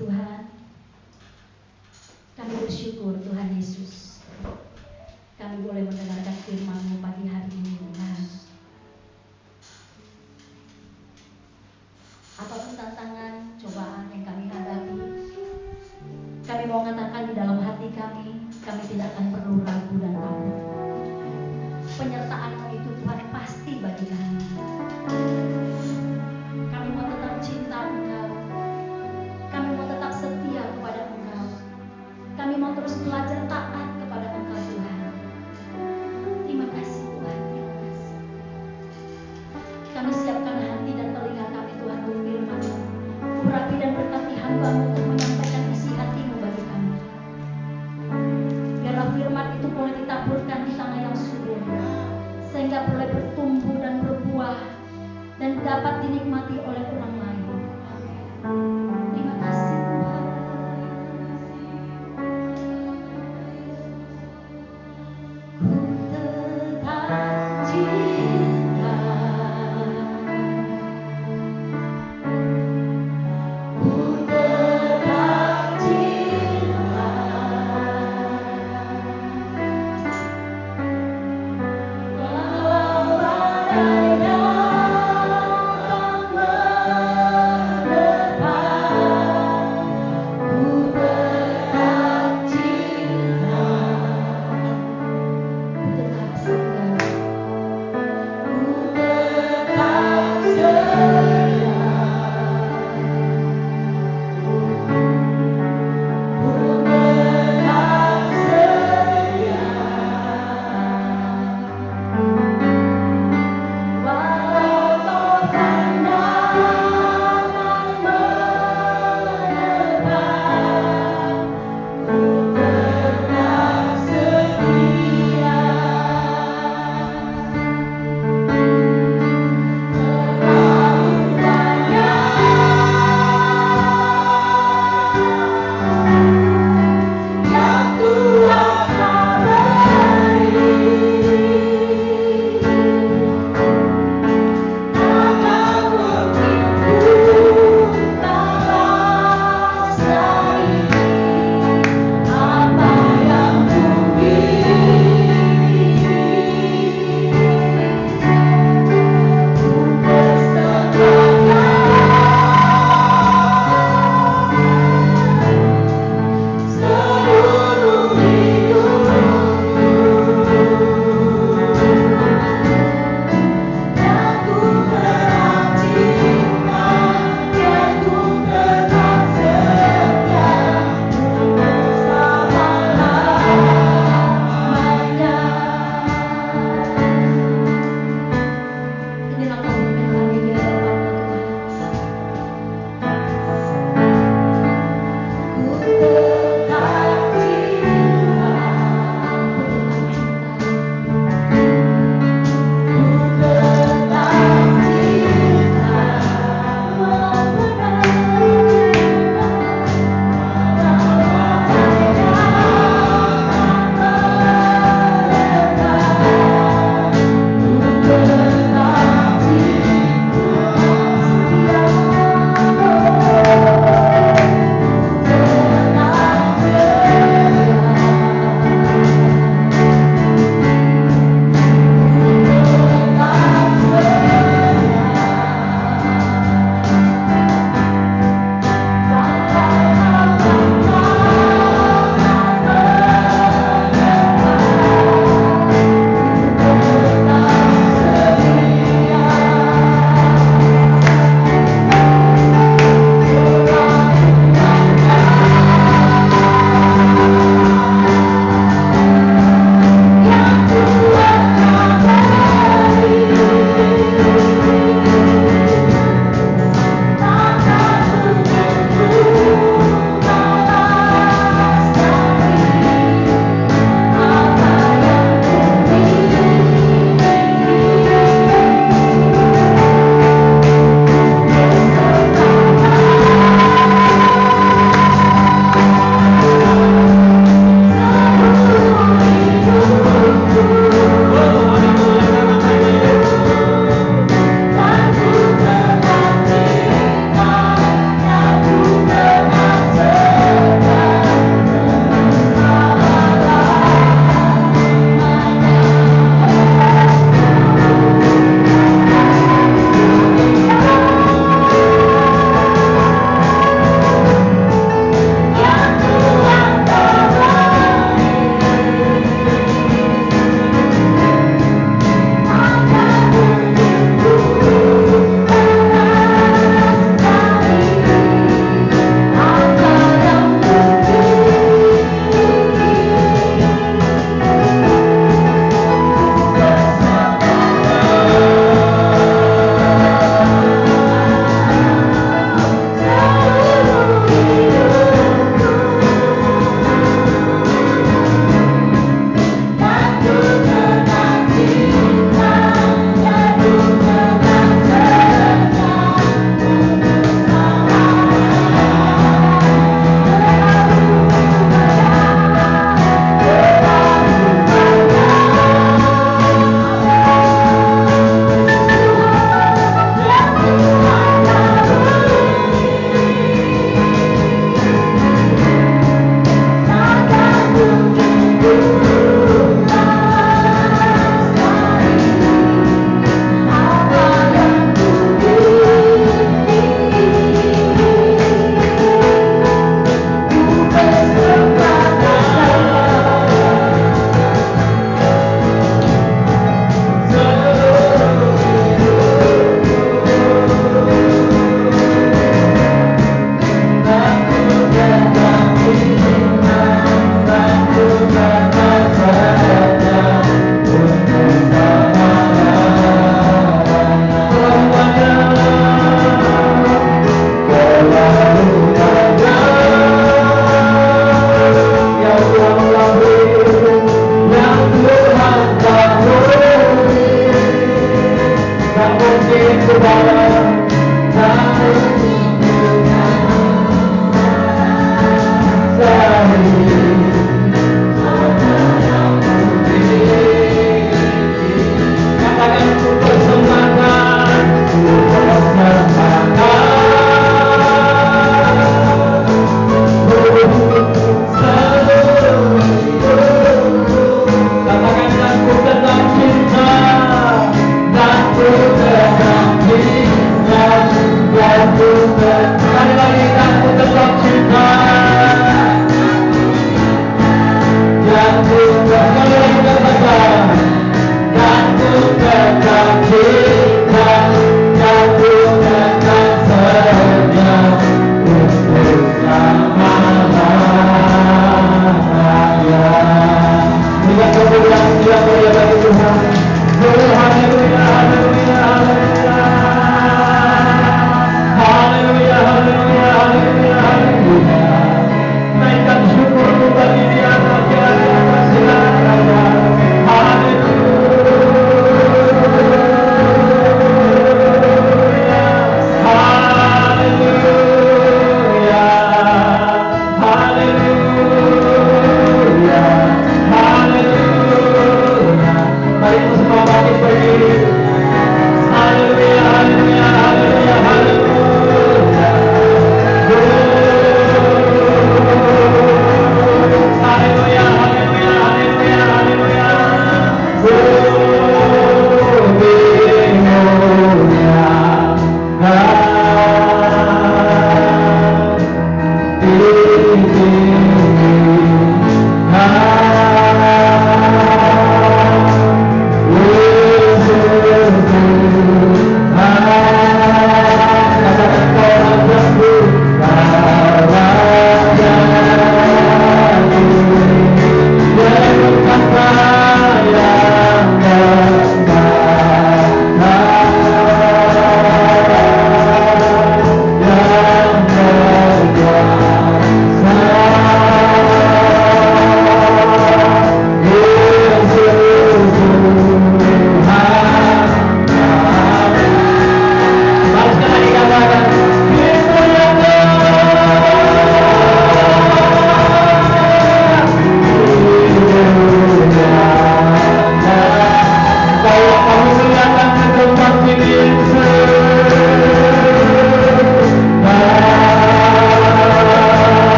Tuhan. Kami bersyukur Tuhan Yesus, kami boleh mendengarkan firman-Mu pagi hari ini Tuhan. Apapun tantangan, cobaan yang kami hadapi, kami mau katakan di dalam hati kami tidak akan perlu ragu dan takut. Penyertaan-Mu itu Tuhan pasti bagi kami. Kami mau tetap cinta Engkau, kami mau tetap setia kepada Engkau, kami mau terus belajar taat kepada Engkau Tuhan. Terima kasih Tuhan, terima kasih. Kami siapkan hati dan telinga kami Tuhan untuk firman-Mu. Urapi dan berkati hamba-Mu untuk menyampaikan isi hati-Mu bagi kami. Biarlah firman itu boleh ditaburkan di tanah yang subur, sehingga boleh bertumbuh dan berbuah dan dapat dinikmati oleh orang lain. Terima kasih Tuhan. Ku tetap cinta, ku tetap cinta, walau badai datang.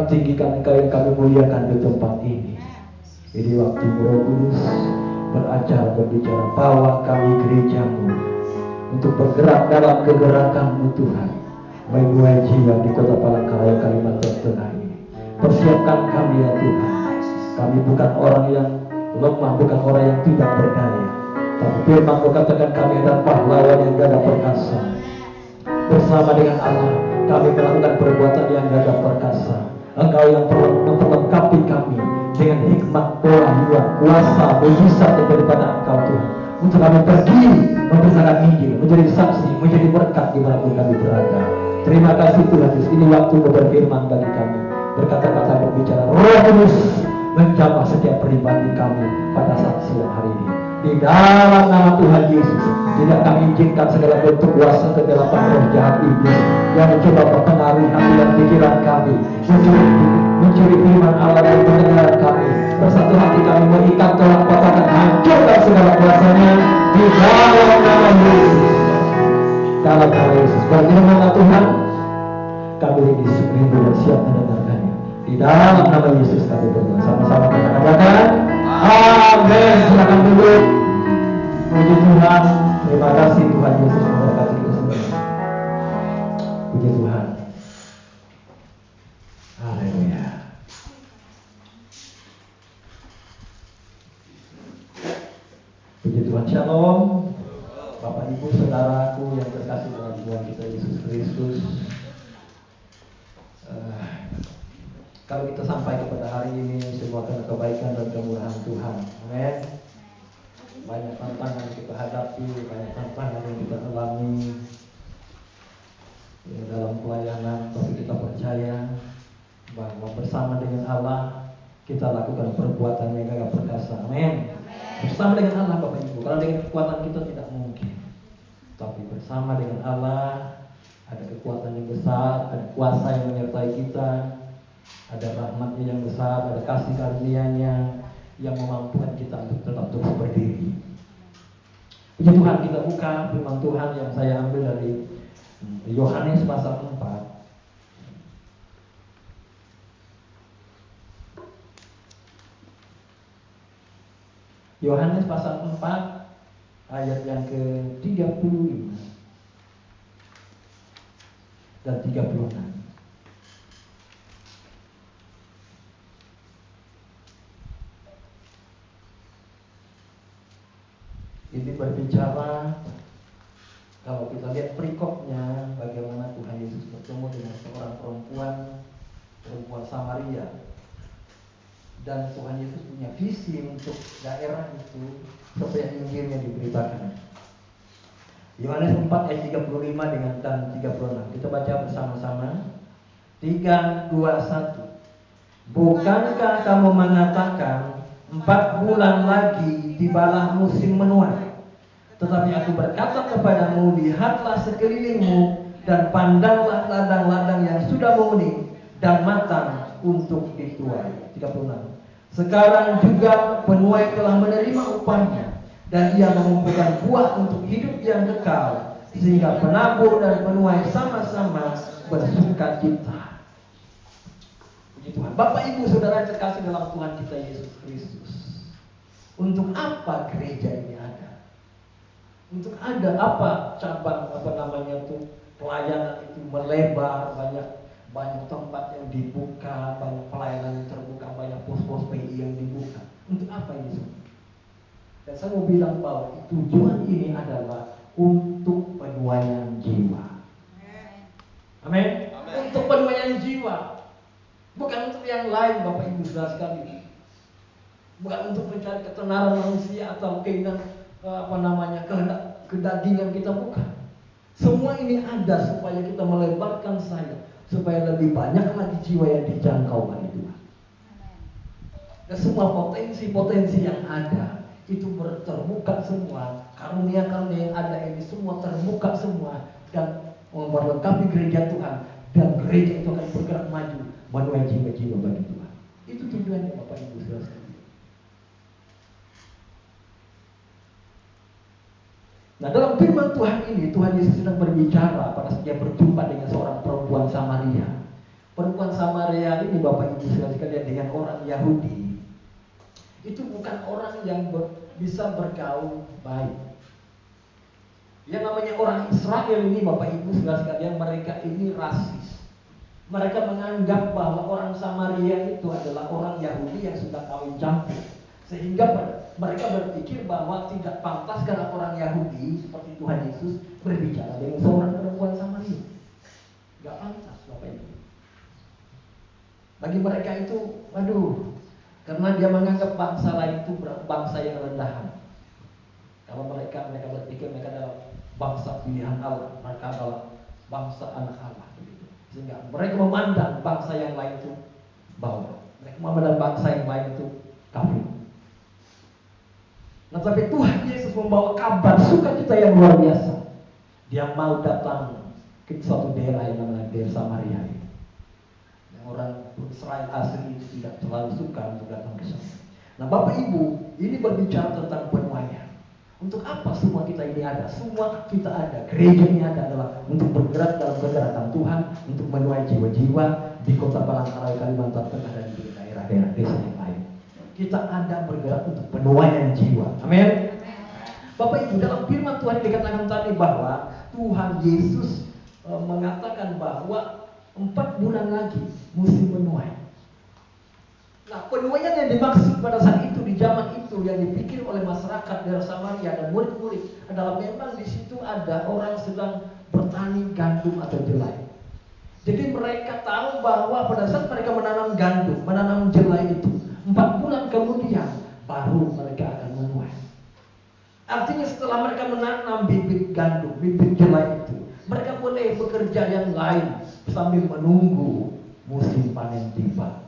tinggikan Engkau, yang kami muliakan di tempat ini. Ini waktu Roh Kudus berajar berbicara, bawa kami gerejamu untuk bergerak dalam kegerakan-Mu Tuhan, menuai jiwa di kota Palangkaraya, Kalimantan Tengah ini. Persiapkan kami ya Tuhan. Kami bukan orang yang lemah, bukan orang yang tidak berdaya, tapi firman katakan kami adalah pahlawan yang gagah perkasa. Bersama dengan Allah kami melakukan perbuatan yang gagah perkasa. Engkau yang memperlengkapi kami dengan hikmat, pelayanan, kuasa, mujizat daripada Engkau Tuhan, untuk kami pergi memberitakan Injil, menjadi saksi, menjadi berkat dimanapun kami berada. Terima kasih Tuhan Yesus. Ini waktu berfirman bagi kami. berkata-kata berbicara. Roh Kudus menjamah setiap pribadi kami pada saat siang hari ini. Di dalam nama Tuhan Yesus, tidak kami izinkan segala bentuk kuasa kegelapan roh jahat iblis yang mencoba mempengaruhi hati dan pikiran kami, mencuri firman Allah dari pendengaran kami. Bersatu hati kami mengikat tolak patahkan, hancurkan segala kuasanya di dalam nama Yesus. Dalam nama Yesus, berfirmanlah Tuhan, kami rindu dan siap mendengarkannya. Di dalam nama Yesus kami berdoa. Sama-sama kita katakan amin. Silakan duduk. Puji Tuhan. Terima kasih Tuhan Yesus memberkati kita semua. Puji Tuhan. Haleluya. Puji Tuhan. Shalom. Bapak Ibu saudaraku yang terkasih dalam Tuhan kita Yesus Kristus. Kalau kita sampai kepada hari ini semua karena kebaikan dan kemurahan Tuhan. Amin. Banyak tantangan kita hadapi, banyak tantangan yang kita alami ya, dalam pelayanan, tapi kita percaya bahwa bersama dengan Allah kita lakukan perbuatan yang gagah perkasa. Amin. Bersama dengan Allah Bapak Ibu. Kalau dengan kekuatan kita tidak mungkin. Tapi bersama dengan Allah ada kekuatan yang besar, ada kuasa yang menyertai kita. Ada rahmatnya yang besar, ada kasih karunia-Nya yang memampukan kita untuk tetap terus berdiri. Puji Tuhan, kita buka firman Tuhan yang saya ambil dari Yohanes pasal 4. Yohanes pasal 4 ayat yang ke-35 dan 36. Ini berbicara, kalau kita lihat perikopnya, bagaimana Tuhan Yesus bertemu dengan seorang perempuan Samaria. Dan Tuhan Yesus punya visi untuk daerah itu supaya Injilnya diberitakan. Yohanes 4 ayat 35 dengan dan 36. Kita baca bersama-sama. 3, 2, 1. Bukankah kamu mengatakan 4 bulan lagi tibalah musim menuai? Tetapi aku berkata kepadamu, lihatlah sekelilingmu dan pandanglah ladang-ladang yang sudah menguning dan matang untuk dituai. 36. Sekarang juga penuai telah menerima upahnya, dan ia mengumpulkan buah untuk hidup yang kekal, sehingga penabur dan penuai sama-sama bersuka cita. Puji Tuhan. Bapak Ibu Saudara terkasih dalam Tuhan kita Yesus Kristus. Untuk apa gereja ini ada? Untuk ada apa cabang pelayanan itu melebar, banyak tempat yang dibuka, banyak pelayanan yang terbuka, banyak pos-pos PI yang dibuka. Untuk apa ini semua? Dan saya mau bilang bahwa tujuan ini adalah untuk penuaian jiwa. Amin. Untuk penuaian jiwa, bukan untuk yang lain, Bapak Ibu Saudara sekalian. Bukan untuk mencari ketenaran manusia atau keinginan kehendak kedagingan kita, bukan. Semua ini ada supaya kita melebarkan sayap, supaya lebih banyak lagi jiwa yang dijangkau oleh Tuhan. Dan semua potensi-potensi yang ada itu terbuka semua. Karunia-karunia yang ada ini semua terbuka semua dan memperlengkapi gereja Tuhan, dan gereja itu akan bergerak maju menuai jiwa-jiwa bagi Tuhan. Itu tujuannya Bapak Ibu Saudara sekalian. Nah, dalam firman Tuhan ini, Tuhan Yesus sedang berbicara pada saat dia berjumpa dengan seorang perempuan Samaria. Perempuan Samaria ini Bapak Ibu sekalian dengan orang Yahudi, itu bukan orang yang bisa bergaul baik. Yang namanya orang Israel ini Bapak Ibu sekalian, mereka ini rasis. Mereka menganggap bahwa orang Samaria itu adalah orang Yahudi yang sudah kawin campur. Sehingga mereka berpikir bahwa tidak pantas karena orang Yahudi seperti Tuhan Yesus berbicara dengan seorang perempuan Samaria. Gak pantas Bapak Ibu. Bagi mereka itu, karena dia menganggap bangsa lain itu bangsa yang rendahan. Kalau mereka berpikir mereka adalah bangsa pilihan Allah, mereka adalah bangsa anak Allah. Begitu. Sehingga mereka memandang bangsa yang lain itu bahwa mereka memandang bangsa yang lain itu kafir. Nah, tapi Tuhan Yesus membawa kabar sukacita yang luar biasa. Dia mau datang ke suatu daerah yang namanya daerah Samaria. Yang orang Israel asli itu tidak terlalu suka untuk datang ke sana. Nah, Bapak Ibu, ini berbicara tentang penuaian. Untuk apa semua kita ini ada? Semua kita ada. Gereja ini ada adalah untuk bergerak dalam pergerakan Tuhan, untuk menuai jiwa-jiwa di kota Palangkaraya, Kalimantan Tengah, dan di daerah-daerah desa yang lain. Kita ada bergerak untuk penuaian jiwa. Amin. Bapak Ibu, dalam firman Tuhan dikatakan tadi bahwa Tuhan Yesus mengatakan bahwa 4 bulan lagi musim menuai. Nah, penuaian yang dimaksud pada saat itu, di zaman itu, yang dipikir oleh masyarakat daerah Samaria dan murid-murid adalah memang di situ ada orang sedang bertani gandum atau jelai. Jadi mereka tahu bahwa pada saat mereka menanam gandum, menanam jelai itu, 4 bulan kemudian baru mereka akan menuai. Artinya setelah mereka menanam bibit gandum, bibit jelai itu, mereka boleh bekerja yang lain sambil menunggu musim panen tiba.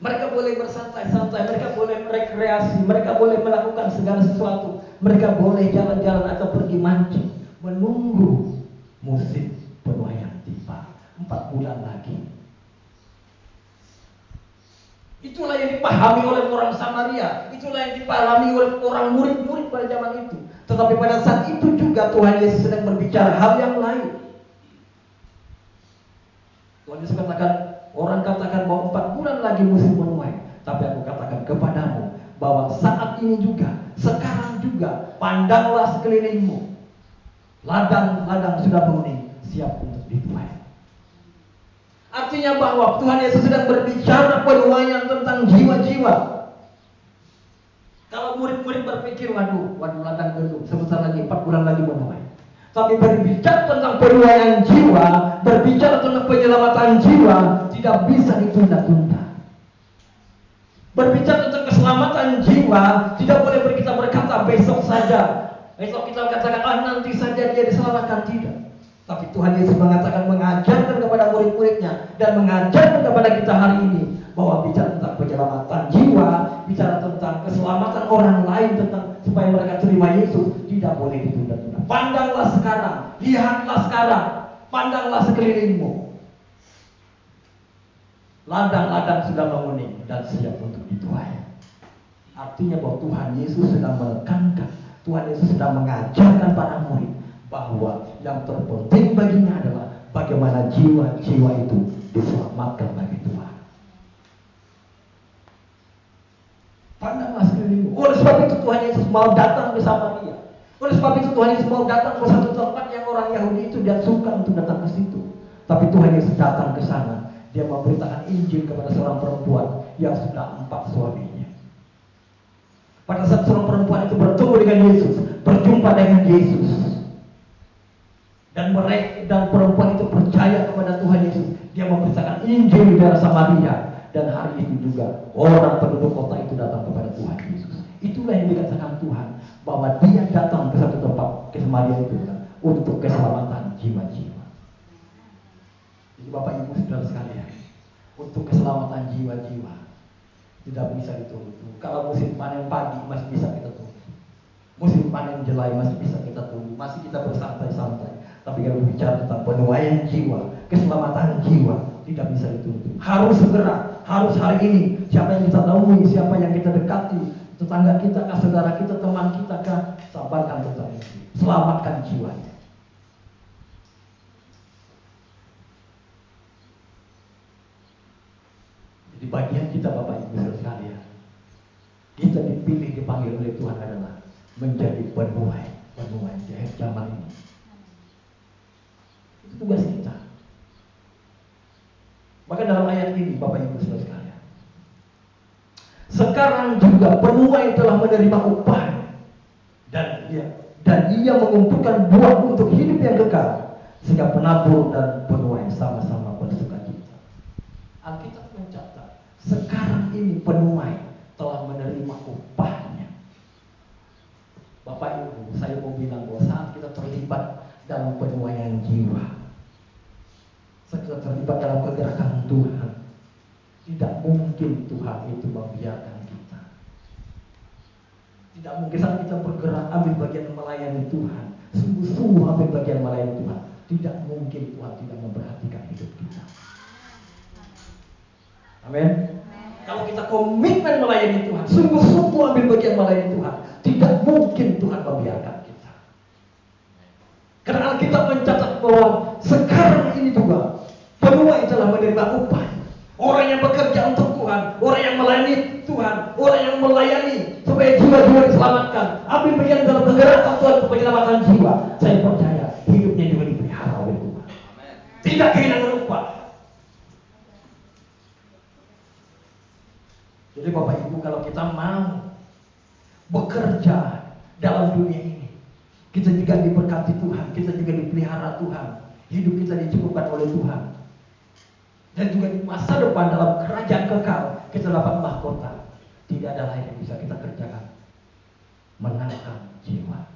Mereka boleh bersantai-santai, mereka boleh rekreasi, mereka boleh melakukan segala sesuatu. Mereka boleh jalan-jalan atau pergi mancing, menunggu musim penuaian tiba. 4 bulan lagi. Itulah yang dipahami oleh orang Samaria, itulah yang dipahami oleh orang murid-murid pada zaman itu. Tetapi pada saat itu juga Tuhan Yesus sedang berbicara hal yang lain. Tuhan Yesus katakan, orang katakan bahwa 4 bulan lagi musim menuai, tapi aku katakan kepadamu bahwa saat ini juga, sekarang juga, pandanglah sekelilingmu. Ladang-ladang sudah menguning, siap untuk dituai. Artinya bahwa Tuhan Yesus sedang berbicara penuaian tentang jiwa-jiwa. Kalau murid-murid berpikir, waduh ladang gandum, sebentar lagi 4 bulan lagi menuai. Tapi berbicara tentang penuaian jiwa, berbicara tentang penyelamatan jiwa, tidak bisa ditunda-tunda. Berbicara tentang keselamatan jiwa, tidak boleh kita berkata besok saja. Besok kita katakan, nanti saja dia diselamatkan, tidak. Tapi Tuhan Yesus mengatakan, mengajarkan kepada murid-muridnya dan mengajarkan kepada kita hari ini bahwa bicara tentang penyelamatan jiwa, bicara tentang keselamatan orang lain, tentang supaya mereka terima Yesus, tidak boleh ditunda-tunda. Pandanglah sekarang, lihatlah sekarang, pandanglah sekelilingmu. Ladang-ladang sudah menguning dan siap untuk dituai. Artinya bahwa Tuhan Yesus sedang menekankan, Tuhan Yesus sedang mengajarkan para murid bahwa yang terpenting baginya adalah bagaimana jiwa-jiwa itu diselamatkan bagi Tuhan. Pandanglah sekelilingmu. Oleh sebab itu Tuhan Yesus mau datang ke Samaria. Oleh sebab itu Tuhan Yesus mau datang ke satu tempat yang orang Yahudi itu tidak suka untuk datang ke situ. Tapi Tuhan Yesus datang ke sana. Dia memberitakan Injil kepada seorang perempuan yang sudah 4 suaminya. Pada saat seorang perempuan itu bertemu dengan Yesus, berjumpa dengan Yesus, dan perempuan itu percaya kepada Tuhan Yesus, dia memberitakan Injil di daerah Samaria. Dan hari itu juga orang penduduk kota itu datang kepada Tuhan Yesus. Itulah yang dikatakan Tuhan, bahwa dia datang ke satu tempat, ke Samaria itu untuk keselamatan jiwa-jiwa. Jadi Bapak Ibu Saudara sekalian, untuk keselamatan jiwa-jiwa tidak bisa ditunggu. Kalau musim panen padi masih bisa kita tunggu, musim panen jelai masih bisa kita tunggu, masih kita bersantai-santai. Tapi kalau bicara tentang penuaian jiwa, keselamatan jiwa, tidak bisa ditunggu. Harus segera, harus hari ini. Siapa yang kita temui, siapa yang kita dekati, tetangga kita kah, saudara kita, teman kita kah, sabarkan tentang itu. Selamatkan jiwanya. Jadi bagian kita Bapak Ibu Saudara sekalian, kita dipilih, dipanggil oleh Tuhan adalah menjadi penuai di akhir zaman ini. Itu tugas kita. Maka dalam ayat ini Bapak Ibu Saudara sekalian, sekarang juga penuai telah menerima upah dan ia mengumpulkan buah untuk hidup yang kekal, sehingga penabur dan penuai sama-sama bersukacita. Alkitab mencatat, sekarang ini penuai telah menerima upahnya. Bapak Ibu, saya mau bilang bahwa saat kita terlibat dalam penuaian jiwa, saat kita terlibat dalam kegerakan Tuhan, mungkin Tuhan itu membiarkan kita. Tidak mungkin saat kita bergerak ambil bagian melayani Tuhan, sungguh-sungguh ambil bagian melayani Tuhan, tidak mungkin Tuhan tidak memperhatikan hidup kita. Amin. Kalau kita komitmen melayani Tuhan, sungguh-sungguh ambil bagian melayani Tuhan, tidak mungkin Tuhan membiarkan kita. Karena Alkitab mencatat bahwa sekarang ini juga penuai telah menerima upah. Orang yang bekerja untuk Tuhan, orang yang melayani Tuhan, orang yang melayani supaya jiwa-jiwa diselamatkan, ambil bagian dalam penggerakan Tuhan untuk penyelamatan jiwa. Saya percaya hidupnya juga dipelihara oleh Tuhan. Tidak kehilangan upah. Jadi Bapak Ibu, kalau kita mau bekerja dalam dunia ini, kita juga diberkati Tuhan, kita juga dipelihara Tuhan, hidup kita dicukupkan oleh Tuhan. Dan juga di masa depan dalam kerajaan kekal kita dapat mahkota. Tidak ada lain yang bisa kita kerjakan, menangkan jiwa.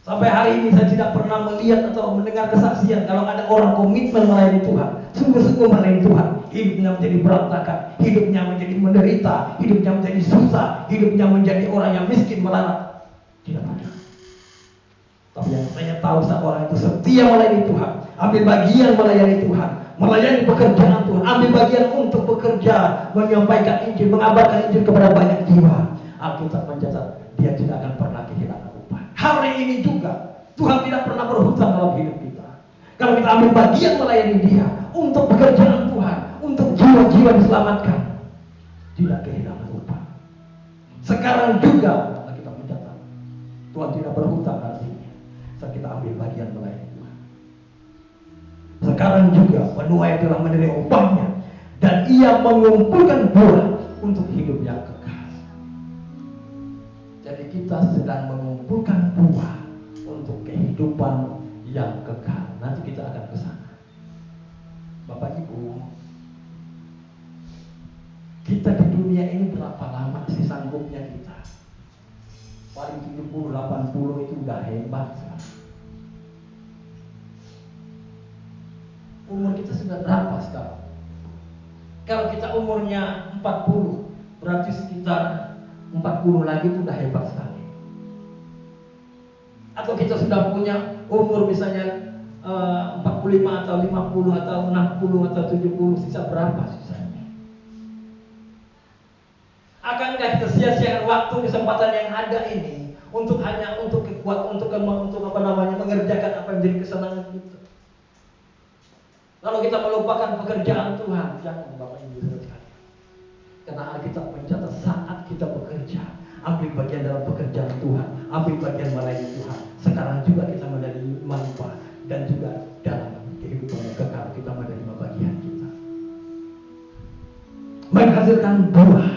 Sampai hari ini saya tidak pernah melihat atau mendengar kesaksian kalau ada orang komitmen melayani Tuhan, sungguh-sungguh melayani Tuhan, hidupnya menjadi berantakan, hidupnya menjadi menderita, hidupnya menjadi susah, hidupnya menjadi orang yang miskin melarat. Tidak ada. Tapi yang saya tahu seorang itu setia melayani Tuhan, ambil bagian melayani Tuhan, melayani pekerjaan Tuhan, ambil bagian untuk bekerja, menyampaikan Injil, mengabarkan Injil kepada banyak jiwa. Alkitab mencatat dia tidak akan pernah kehilangan upah. Hari ini juga Tuhan tidak pernah berhutang dalam hidup kita. Kalau kita ambil bagian melayani Dia untuk pekerjaan Tuhan, untuk jiwa-jiwa diselamatkan, tidak kehilangan upah. Sekarang juga kita mencatat Tuhan tidak berhutang artinya saat kita ambil bagian melayani Tuhan. Sekarang juga penuai telah menerima upahnya dan ia mengumpulkan buah untuk hidup yang kekal. Jadi kita sedang mengumpulkan buah untuk kehidupan yang kekal. Nanti kita akan ke sana. Bapak Ibu, kita di dunia ini berapa lama sih sanggupnya kita? Paling 70, 80 itu udah hebat sekarang. Umur kita sudah berapa sekarang? Kalau kita umurnya 40, berarti sekitar 40 lagi itu udah hebat sekali. Atau kita sudah punya umur misalnya 45 atau 50 atau 60 atau 70, sisa berapa sisanya? Akankah kita sia-siakan waktu kesempatan yang ada ini untuk hanya untuk apa namanya mengerjakan apa yang menjadi kesenangan kita? Lalu kita melupakan pekerjaan Tuhan. Jangan Bapak Ibu sekalian. Karena Alkitab mencatat saat kita bekerja, ambil bagian dalam pekerjaan Tuhan, ambil bagian melayani Tuhan. Sekarang juga kita menerima manfaat dan juga dalam kehidupan yang kekal kita menerima bagian kita. Menghasilkan buah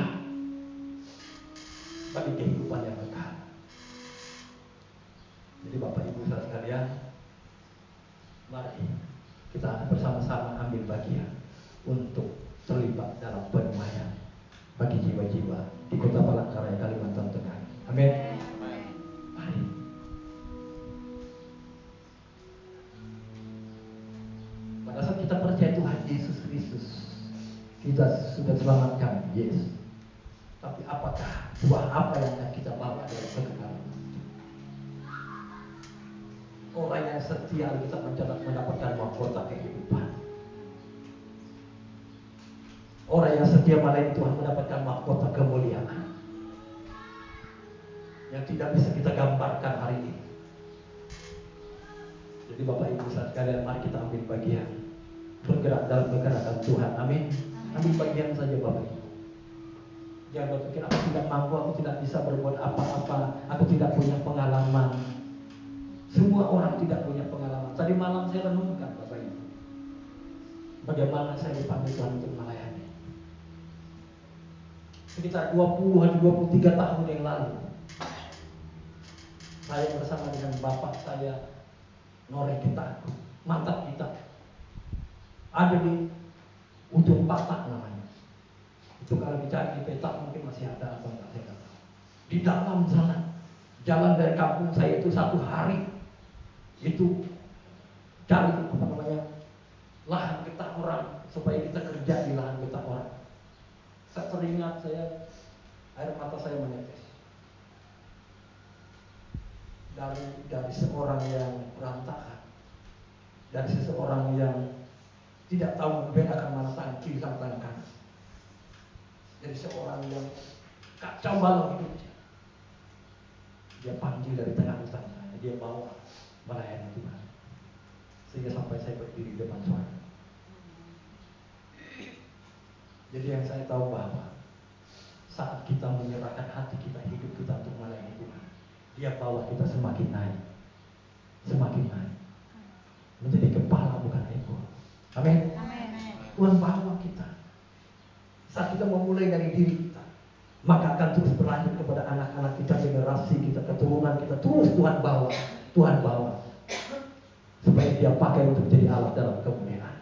bagi kehidupan yang kekal. Jadi Bapak Ibu sekalian, mari kita bersama-sama ambil bagian untuk terlibat dalam penuaian bagi jiwa-jiwa di Kota Palangkaraya, Kalimantan Tengah. Amin. Mari. Pada saat kita percaya Tuhan Yesus Kristus, kita sudah selamatkan, yes. Tapi apakah buah apa yang akan kita bawa dari kekekalan? Orang yang setia kita mendapatkan mahkota kehidupan. Orang yang setia melayani Tuhan mendapatkan mahkota kemuliaan yang tidak bisa kita gambarkan hari ini. Jadi Bapak Ibu sekalian, mari kita ambil bagian, bergerak dalam pergerakan Tuhan. Amin. Ambil bagian saja Bapak Ibu. Jangan berpikir aku tidak mampu, aku tidak bisa berbuat apa-apa, aku tidak punya pengalaman. Semua orang tidak punya pengalaman. Tadi malam saya renungkan Bapak Ibu, bagaimana saya dipanggil Tuhan untuk melayani. Sekitar 20-23 tahun yang lalu, saya bersama dengan bapak saya, Nore kita, mantap kita, ada di ujung Patak namanya. Itu kalau dicari di peta mungkin masih ada atau enggak, saya tahu. Di dalam sana, jalan dari kampung saya itu 1 hari itu cari apa namanya lahan getah orang supaya kita kerja di lahan getah orang. Saya teringat air mata saya menetes dari seorang yang berantakan, dari seseorang yang tidak tahu membedakan mana tangan kiri sama tangan kanan, dari seorang yang kacau balau hidupnya. Dia panggil dari tengah hutan saya, dia bawa melayani Tuhan, sehingga sampai saya berdiri di depan suara. Jadi yang saya tahu bahwa saat kita menyerahkan hati kita, hidup kita untuk melayani Tuhan, Dia bawa kita semakin naik, menjadi kepala bukan ekor. Amin. Tuhan bawa kita. Saat kita memulai dari diri kita, maka akan terus berlanjut kepada anak-anak kita, generasi kita, keturunan kita. Terus Tuhan bawa, supaya Dia pakai untuk jadi alat dalam kemuliaan.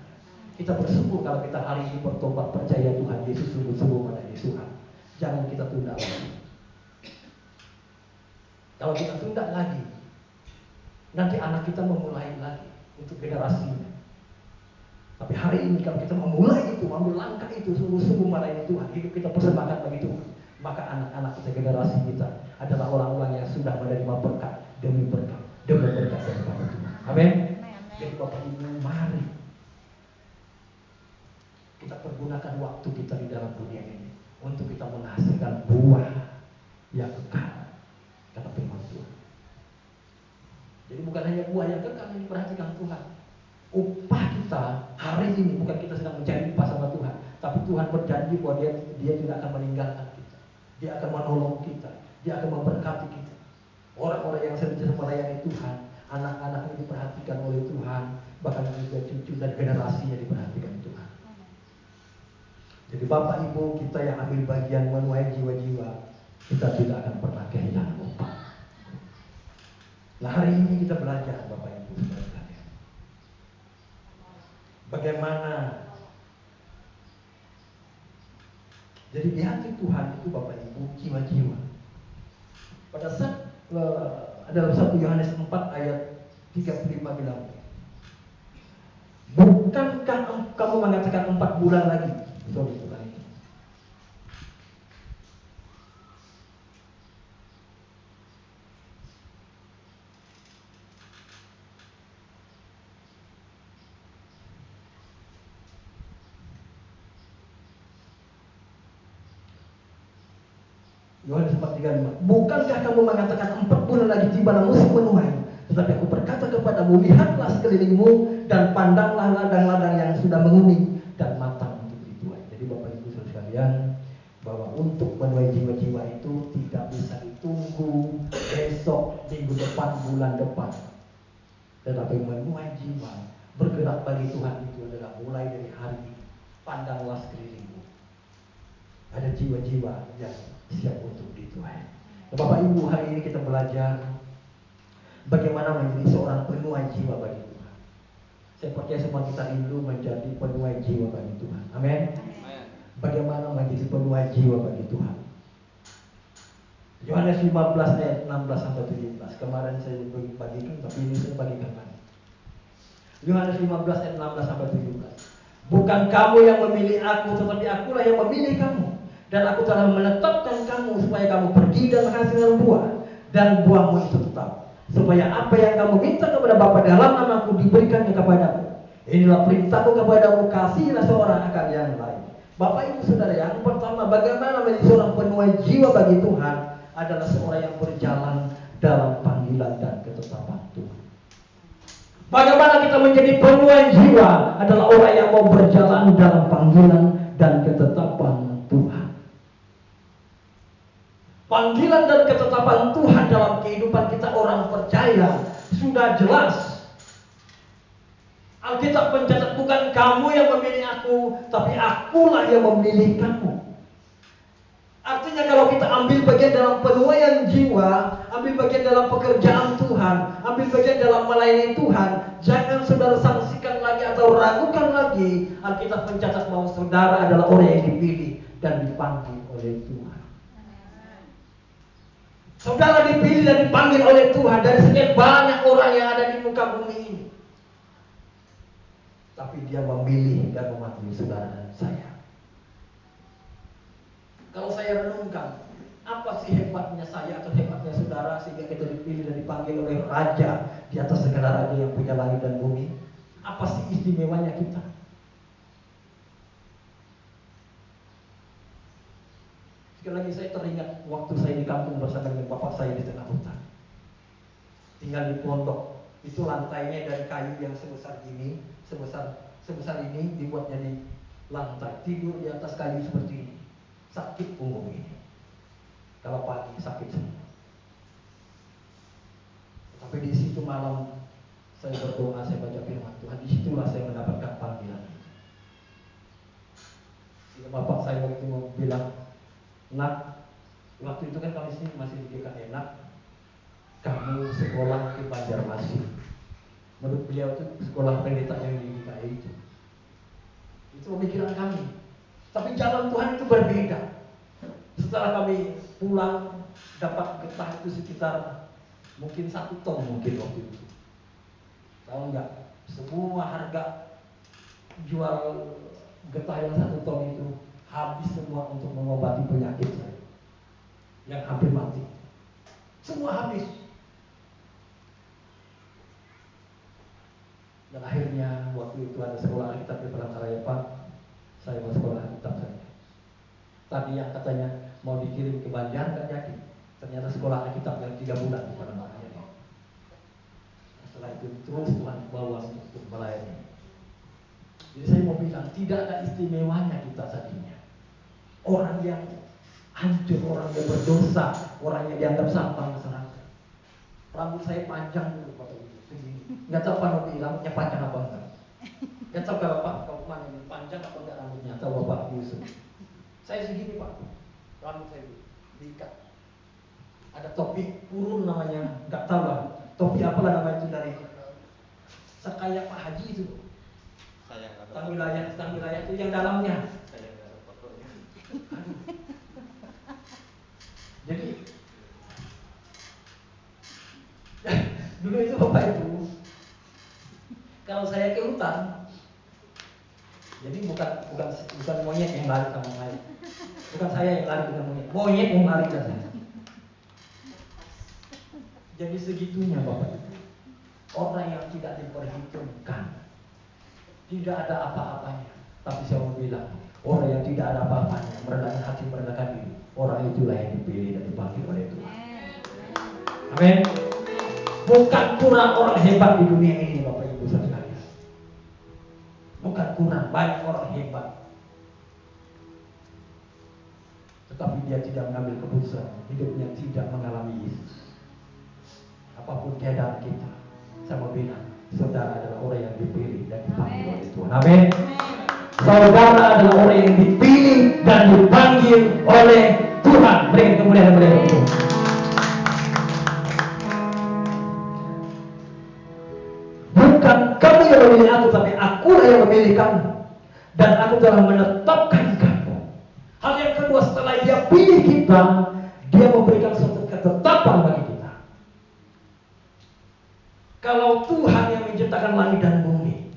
Kita bersyukur kalau kita hari ini bertobat, percaya Tuhan Yesus sungguh-sungguh pada Yesus. Jangan kita tunda lagi. Kalau kita tunda lagi, nanti anak kita memulai lagi untuk generasinya. Tapi hari ini kalau kita memulai itu, mengambil langkah itu, sungguh-sungguh melayani Tuhan, hidup kita persembahkan bagi Tuhan, maka anak-anak kita, generasi kita adalah orang-orang yang sudah menerima berkat demi berkat daripada Tuhan. Amin. Jadi Bapak Ibu, mari kita pergunakan waktu kita di dalam dunia ini untuk kita menghasilkan buah yang kekal, kata firman Tuhan. Jadi bukan hanya buah yang kekal yang diperhatikan Tuhan. Upah kita hari ini bukan kita sedang mencari upah sama Tuhan, tapi Tuhan berjanji bahwa Dia tidak akan meninggalkan kita. Dia akan menolong kita, Dia akan memberkati kita. Orang-orang yang senantiasa melayani Tuhan, anak-anak ini diperhatikan oleh Tuhan, bahkan juga cucu dan generasinya diperhatikan Tuhan. Jadi Bapak Ibu kita yang ambil bagian menuai jiwa-jiwa, kita tidak akan pernah kehilangan upah. Nah, hari ini kita belajar Bapak Ibu sekalian, bagaimana jadi di hati Tuhan itu Bapak Ibu jiwa-jiwa. Pada saat dalam 1 Yohanes 4 ayat 35 bilang, bukankah kamu mengatakan 4 bulan lagi? Sorry, bukan itu. Yohanes 4:35. Bukankah kamu mengatakan 4 bulan lagi tibalah musim menuai? Tetapi aku berkata kepadamu, lihatlah sekelilingmu dan pandanglah ladang-ladang yang sudah menguning dan matang untuk dituai. Jadi Bapak Ibu Saudara sekalian, bahwa untuk menuai jiwa-jiwa itu tidak bisa ditunggu besok, minggu depan, bulan depan. Tetapi menuai jiwa, bergerak bagi Tuhan itu adalah mulai dari hari ini. Pandanglah sekelilingmu. Ada jiwa-jiwa yang siap untuk dituai. Nah, Bapak Ibu, hari ini kita belajar bagaimana menjadi seorang penuai jiwa bagi Tuhan. Saya percaya semua kita rindu menjadi penuai jiwa bagi Tuhan. Amin. Bagaimana menjadi penuai jiwa bagi Tuhan? Yohanes 15 ayat 16 sampai 17. Kemarin saya bagikan, tapi ini saya bagikan lagi. Yohanes 15 ayat 16 sampai 17. Bukan kamu yang memilih aku, tetapi akulah yang memilih kamu. Dan aku telah menetapkan kamu supaya kamu pergi dan menghasilkan buah, dan buahmu itu tetap, supaya apa yang kamu minta kepada Bapa dalam namaku diberikannya kepadamu. Inilah perintahku kepadamu, kasihilah seorang akan yang lain. Bapak Ibu Saudara, yang pertama, bagaimana menjadi seorang penuai jiwa bagi Tuhan adalah seorang yang berjalan dalam panggilan dan ketetapan Tuhan. Bagaimana kita menjadi penuai jiwa adalah orang yang mau berjalan dalam panggilan dan ketetapan Tuhan. Panggilan dan ketetapan Tuhan dalam kehidupan kita orang percaya sudah jelas. Alkitab mencatat bukan kamu yang memilih aku, tapi akulah yang memilih kamu. Artinya kalau kita ambil bagian dalam penuaian jiwa, ambil bagian dalam pekerjaan Tuhan, ambil bagian dalam melayani Tuhan, jangan saudara sangsikan lagi atau ragukan lagi. Alkitab mencatat bahwa saudara adalah orang yang dipilih dan dipanggil oleh Tuhan. Saudara dipilih dan dipanggil oleh Tuhan dari sekian banyak orang yang ada di muka bumi ini. tapi Dia memilih dan memanggil saudara dan saya. Kalau saya renungkan, apa sih hebatnya saya atau hebatnya saudara sehingga kita dipilih dan dipanggil oleh Raja di atas segala raja yang punya langit dan bumi? Apa sih istimewanya kita? Sekali lagi saya teringat waktu saya di kampung bersama dengan bapak saya di tengah hutan. Tinggal di pondok, itu lantainya dari kayu yang sebesar ini, sebesar ini, dibuatnya di lantai. Tidur di atas kayu seperti ini. Sakit punggung ini. Kalau pagi sakit semua. Tapi di situ malam saya berdoa, saya baca firman Tuhan. Disitulah saya mendapatkan panggilan. Bapak saya waktu mau bilang, nak, waktu itu kan kami sini masih di GKI, nak, kamu sekolah ke Banjarmasin. Menurut beliau itu sekolah pendeta yang di GKI itu. Itu pemikiran kami. Tapi jalan Tuhan itu berbeda. Setelah kami pulang dapat getah itu sekitar mungkin 1 ton mungkin waktu itu. Tahu nggak? Semua harga jual getah yang 1 ton itu habis semua untuk mengobati penyakit saya yang hampir mati. Semua habis. Dan akhirnya waktu itu ada sekolah Alkitab di Palangkaraya, Pak. Saya mau sekolah Alkitab saja. Tadi yang katanya mau dikirim ke Banjar nggak jadi. Ternyata sekolah Alkitab yang 3 bulan di Palangkaraya. Setelah itu terus Tuhan bawa untuk melayani. Jadi saya mau bilang tidak ada istimewanya kita tadinya. Orang yang hancur, orang yang berdosa, orang yang dianggap sampah masyarakat. Rambut saya panjang dulu Bapak Ibu, segini. Nggak tahu Pak Nobi rambutnya panjang apa enggak. Nggak tahu Bapak Kauman ini panjang apa enggak rambutnya. Tahu Bapak Yusuf. Saya segini Pak, rambut saya diikat. Ada topi urun namanya, nggak tahu lah. Topi apalah namanya itu dari sekaya Pak Haji itu. Tang wilayah itu yang dalamnya. Jadi dulu itu Bapak Ibu, kalau saya ke hutan, jadi bukan monyet yang lari sama saya, bukan saya yang lari dengan monyet yang lari dengan saya. Jadi segitunya Bapak Ibu, orang yang tidak diperhitungkan, tidak ada apa-apanya. Tapi saya mau bilang, orang yang tidak ada apa-apanya, merendahkan hati, merendahkan diri, orang itulah yang dipilih dan dipanggil oleh Tuhan. Amin. Bukan kurang orang hebat di dunia ini Bapak Ibu sekalian. Bukan kurang, banyak orang hebat. Tetapi dia tidak mengambil keputusan, hidupnya tidak mengalami Yesus. Apapun keadaan kita, saya mau bilang, saudara adalah orang yang dipilih dan dipanggil oleh Tuhan. Amin. Saudara adalah orang yang dipilih dan dipanggil oleh Tuhan. Berikan kemuliaan kepada Tuhan. Bukan kamu yang memilih aku, tapi aku yang memilih kamu. Dan aku telah menetapkan kamu. Hal yang kedua, setelah Dia pilih kita, Dia memberikan suatu ketetapan bagi kita. Kalau Tuhan yang menciptakan langit dan bumi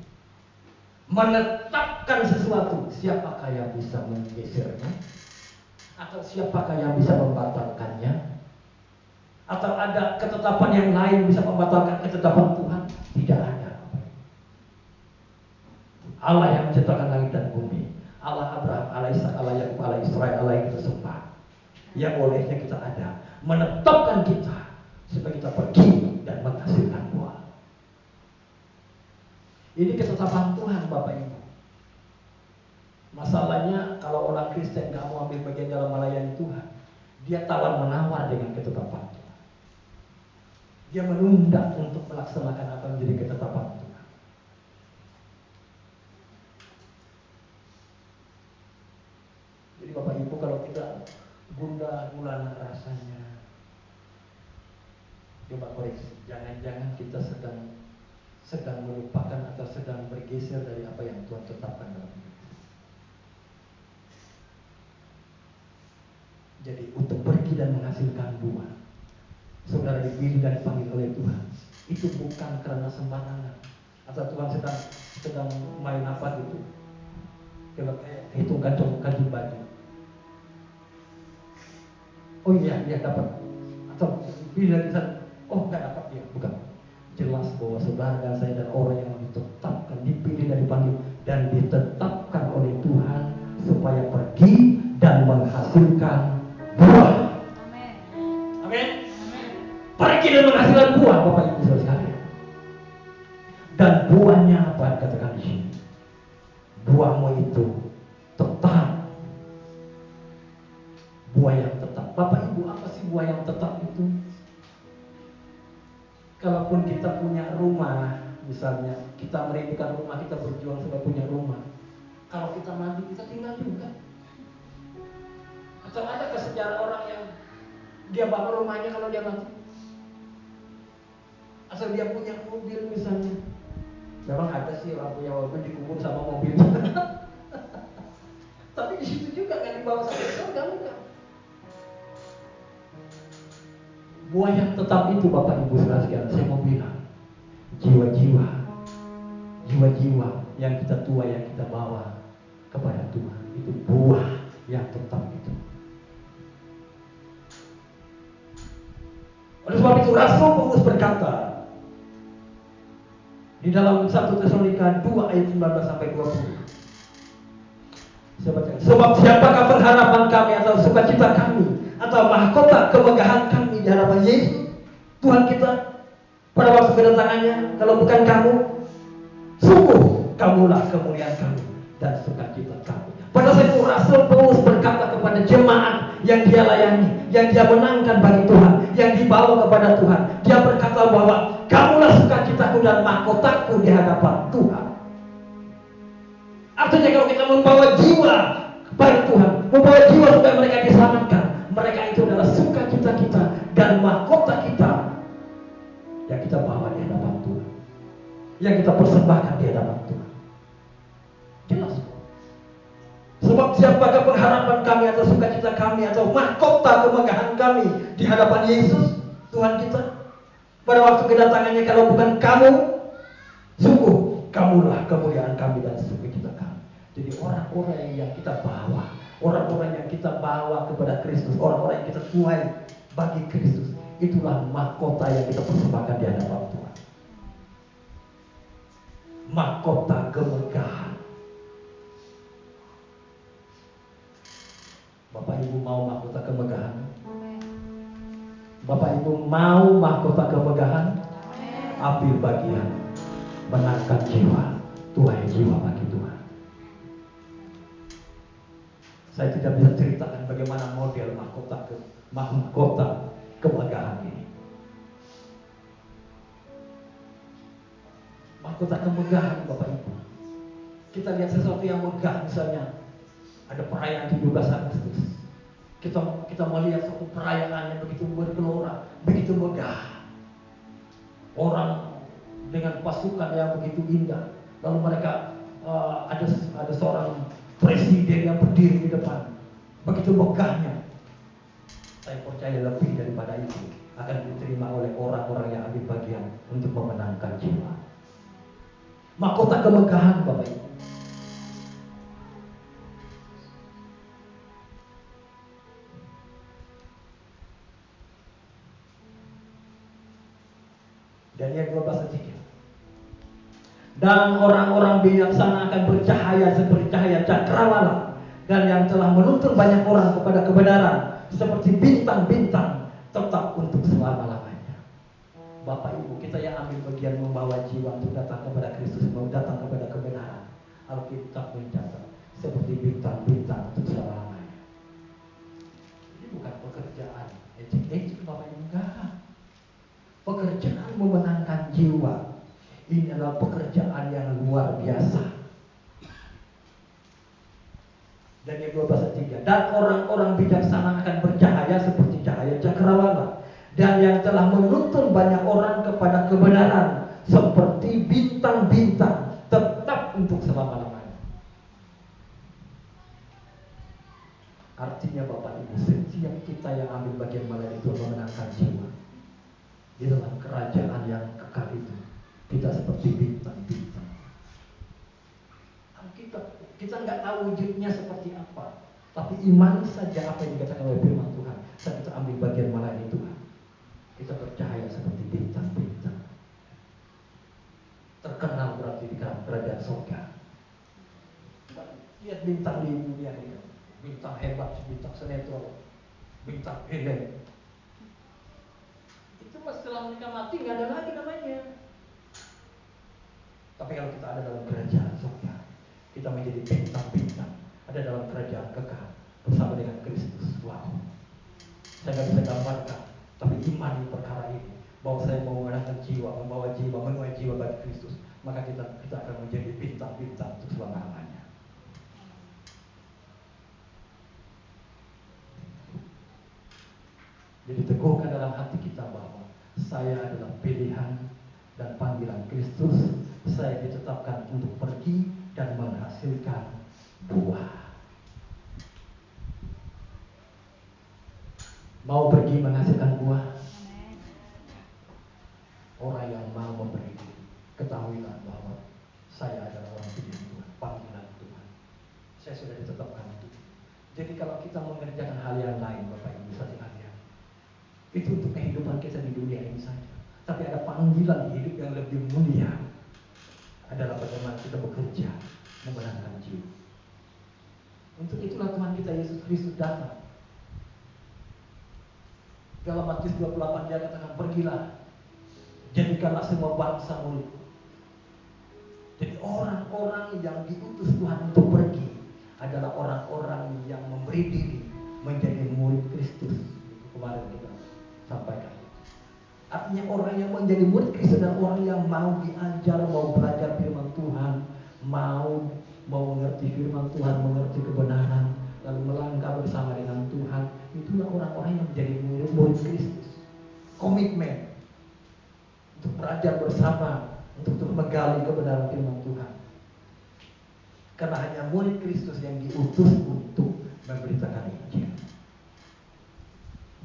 menetapkan sesuatu, siapakah yang bisa menggesernya? Atau siapakah yang bisa membatalkannya? Atau ada ketetapan yang lain bisa membatalkan ketetapan Tuhan? Tidak ada. Allah yang menciptakan langit dan bumi, Allah Abraham, Allah Ishak, Allah Yakub, Allah Israel, Allah yang kita sembah, yang olehnya kita ada, menetapkan kita supaya kita pergi dan menghasilkan buah. Ini ketetapan Tuhan Bapak Ibu. Masalahnya kalau orang Kristen gak mau ambil bagian dalam melayani Tuhan, dia tawar menawar dengan ketetapan Tuhan. Dia menunda untuk melaksanakan apa yang menjadi ketetapan Tuhan. Jadi Bapak Ibu kalau kita gundah gulana rasanya, coba koreksi. Jangan-jangan kita sedang melupakan atau sedang bergeser dari apa yang Tuhan tetapkan dalam hidup. Jadi untuk pergi dan menghasilkan buah, saudara dipilih dan dipanggil oleh Tuhan, itu bukan karena sembarangan Atau Tuhan sedang main apa gitu. Coba hitung kantong baju. Oh iya, dia dapat. Atau bila kita, oh nggak dapat dia, bukan. Jelas bahwa saudara dan saya dan orang yang ditetapkan, dipilih dan dipanggil dan ditetapkan oleh Tuhan supaya pergi dan menghasilkan buah. Amin. Pergi dan menghasilkan buah, Bapak Ibu Saudara sekalian. Dan buahnya apa dikatakan di sini? Buahmu itu tetap. Buah yang tetap. Bapak Ibu, apa sih buah yang tetap itu? Kalaupun kita punya rumah, misalnya kita merindukan rumah, kita berjuang supaya punya rumah. Kalau kita mati, kita tinggal juga. Atau adakah sejarah orang yang dia bangun rumahnya kalau dia mati? Atau dia punya mobil misalnya? Memang ada sih orang punya mobil dikubur sama mobil. Tapi di situ juga kan dibawa sampai surga, enggak? Buah yang tetap itu Bapak Ibu Saudara sekalian, saya mau bilang, jiwa-jiwa yang kita tua, yang kita bawa kepada Tuhan, itu buah yang tetap itu. Oleh sebab itu Rasul Paulus berkata di dalam 1 Tesalonika 2 ayat 19 sampai 20. Sebab siapakah pengharapan kami atau sukacita kami atau mahkota kemegahan kami di hadapan Yesus Tuhan kita pada waktu kedatangannya, kalau bukan kamu, sungguh kamulah kemuliaan kami dan sukacita kami. Pada saat itu Rasul Paulus berkata kepada jemaat yang dia layani, yang dia menangkan bagi Tuhan, yang dibawa kepada Tuhan, dia berkata bahwa kamulah sukacitaku dan mahkotaku di hadapan Tuhan. Artinya kalau kita membawa jiwa kepada Tuhan, membawa jiwa supaya mereka diselamatkan, mereka itu adalah sukacita kita dan mahkota kita yang kita bawa di hadapan Tuhan, yang kita persembahkan di hadapan Tuhan. Jelas. Sebab siapakah pengharapan kami atau sukacita kami atau mahkota kemegahan kami di hadapan Yesus Tuhan kita pada waktu kedatangannya, kalau bukan kamu, sungguh kamulah kemuliaan kami dan sukacita kami. Jadi orang-orang yang kita bawa, orang-orang yang kita bawa kepada Kristus, orang-orang yang kita tuai bagi Kristus, itulah mahkota yang kita persembahkan di hadapan Tuhan. Mahkota kemegahan. Bapak Ibu mau mahkota kemegahan? Bapak Ibu mau mahkota kemegahan? Ambil bagian menangkan jiwa, tuai jiwa bagi Tuhan. Saya tidak bisa ceritakan bagaimana model mahkota kemegahan ini. Mahkota kemegahan Bapak Ibu. Kita lihat sesuatu yang megah, misalnya ada perayaan 17 Agustus. Kita mau lihat suatu perayaan yang begitu bergelora, begitu megah. Orang dengan pasukan yang begitu indah. Lalu mereka ada seorang presiden yang berdiri di depan, begitu megahnya. Saya percaya lebih daripada itu akan diterima oleh orang-orang yang ambil bagian untuk memenangkan jiwa. Mahkota kemegahan Bapak Ibu. Daniel 12:3. Dan orang-orang bijaksana akan bercahaya seperti cahaya cakrawala, dan yang telah menuntun banyak orang kepada kebenaran seperti bintang-bintang tetap untuk selama-lamanya. Bapak Ibu, kita yang ambil bagian membawa jiwa untuk datang kepada Kristus, mau datang kepada kebenaran, Alkitab mencatat seperti bintang-bintang untuk selama-lamanya. Ini bukan pekerjaan ejek-ejek Bapak Ibu, enggak. Pekerjaan memenangkan jiwa ini adalah pekerjaan yang luar biasa. Dan yang 12:3, dan orang-orang bijaksana akan bercahaya seperti cahaya cakrawala, dan yang telah menuntun banyak orang kepada kebenaran seperti bintang-bintang tetap untuk selama-lamanya. Artinya Bapak Ibu, setiap kita yang ambil bagian melayani itu memenangkan jiwa di dalam kerajaan yang kekal itu. Kita seperti bintang-bintang. Kita nggak tahu wujudnya seperti apa, tapi iman saja apa yang dikatakan oleh firman Tuhan. Saat kita ambil bagian melayani Tuhan, kita percaya seperti bintang-bintang. Terkenal berarti di kerajaan surga. Lihat bintang di dunia ini, bintang hebat, bintang sinetron, bintang film. Itu pas setelah mereka mati nggak ada lagi namanya. Tapi kalau kita ada dalam kerajaan surga, kita menjadi bintang-bintang, ada dalam kerajaan kekal bersama dengan Kristus. Wow, saya nggak bisa gambarkan, tapi iman di perkara ini, bahwa saya mau mengenalkan jiwa, membawa jiwa, menuai jiwa bagi Kristus, maka kita akan menjadi bintang-bintang untuk selama-lamanya. Jadi teguhkan dalam hati kita bahwa saya adalah pilihan dan panggilan Kristus. Saya ditetapkan untuk pergi dan menghasilkan buah. Mau pergi menghasilkan buah? Orang yang mau memberi diri, ketahuilah bahwa saya adalah orang pilihan Tuhan, panggilan Tuhan. Saya sudah ditetapkan itu. Jadi kalau kita mengerjakan hal yang lain, Bapak Ibu sekalian, itu untuk kehidupan kita di dunia ini saja. Tapi ada panggilan hidup yang lebih mulia, adalah bagaimana kita bekerja memenangkan jiwa. Untuk itulah Tuhan kita Yesus Kristus datang. Dalam Matius 28 dia katakan, pergilah, jadikanlah semua bangsa murid. Jadi orang-orang yang diutus Tuhan untuk pergi adalah orang-orang yang memberi diri menjadi murid Kristus. Kemarin kita sampaikan. Artinya orang yang menjadi murid Kristus adalah orang yang mau diajar, mau belajar firman Tuhan, mau mengerti firman Tuhan, mengerti kebenaran, lalu melangkah bersama dengan Tuhan. Itulah orang-orang yang menjadi murid Kristus. Komitmen untuk belajar bersama, untuk terus menggali kebenaran firman Tuhan. Karena hanya murid Kristus yang diutus untuk memberitakan Injil.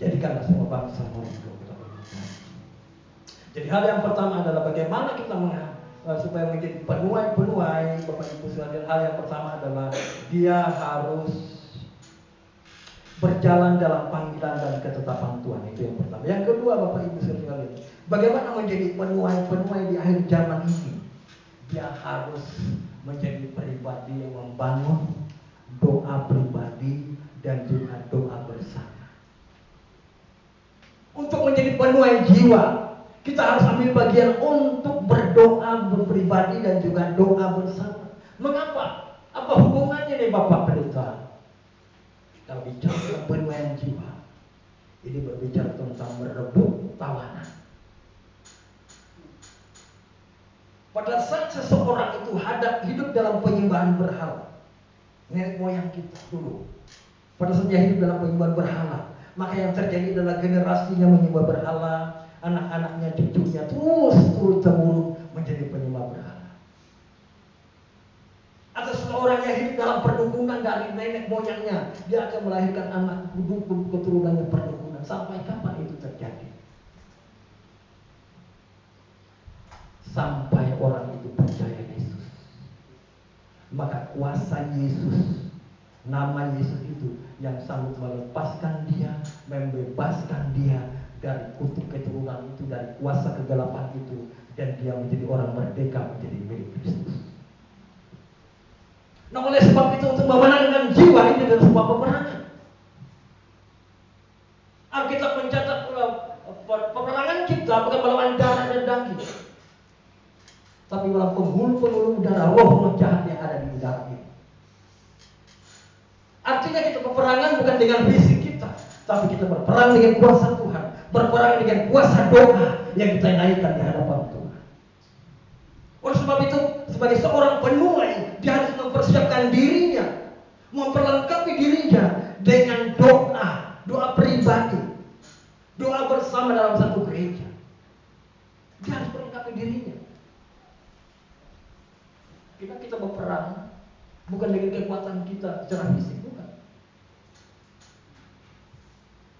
Jadikanlah semua bangsa murid Tuhan. Jadi hal yang pertama adalah bagaimana kita supaya menjadi penuai Bapak Ibu sekalian. Hal yang pertama adalah dia harus berjalan dalam panggilan dan ketetapan Tuhan. Itu yang pertama. Yang kedua Bapak Ibu sekalian, bagaimana menjadi penuai di akhir zaman ini? Dia harus menjadi pribadi yang membangun doa pribadi dan juga doa bersama. Untuk menjadi penuai jiwa, kita harus ambil bagian untuk berdoa pribadi dan juga doa bersama. Mengapa? Apa hubungannya nih Bapak Pendeta? Kalau bicara tentang penuaian jiwa, ini berbicara tentang merebut tawanan. Pada saat seseorang itu hidup dalam penyembahan berhala, nenek moyang kita dulu, pada saat dia hidup dalam penyembahan berhala, maka yang terjadi adalah generasinya menyembah berhala, anak-anaknya, cucunya terus temurun menjadi penyembah berhala. Atau seseorang yang hidup dalam perdukunan dari nenek moyangnya, dia akan melahirkan anak dukun, keturunannya perdukunan. Sampai kapan itu terjadi? Sampai orang itu percaya Yesus. Maka kuasa Yesus, nama Yesus itu yang sanggup melepaskan dia, membebaskan dia dari kutuk keturunan itu, dari kuasa kegelapan itu, dan dia menjadi orang merdeka, menjadi milik Kristus. Nah, oleh sebab itu untuk memenangkan jiwa ini adalah sebuah peperangan. Alkitab mencatat peperangan kita bukan melawan darah dan daging, tapi melawan penghulu-penghulu udara, roh jahat yang ada di udara ini. Artinya kita peperangan bukan dengan fisik kita, tapi kita berperang dengan kuasa Tuhan, berperang dengan kuasa doa yang kita naikkan di hadapan Tuhan. Oleh sebab itu, sebagai seorang penuai, dia harus mempersiapkan dirinya, memperlengkapi dirinya dengan doa pribadi, doa bersama dalam satu gereja. Dia harus melengkapi dirinya. Kita berperang bukan dengan kekuatan kita secara fisik, bukan.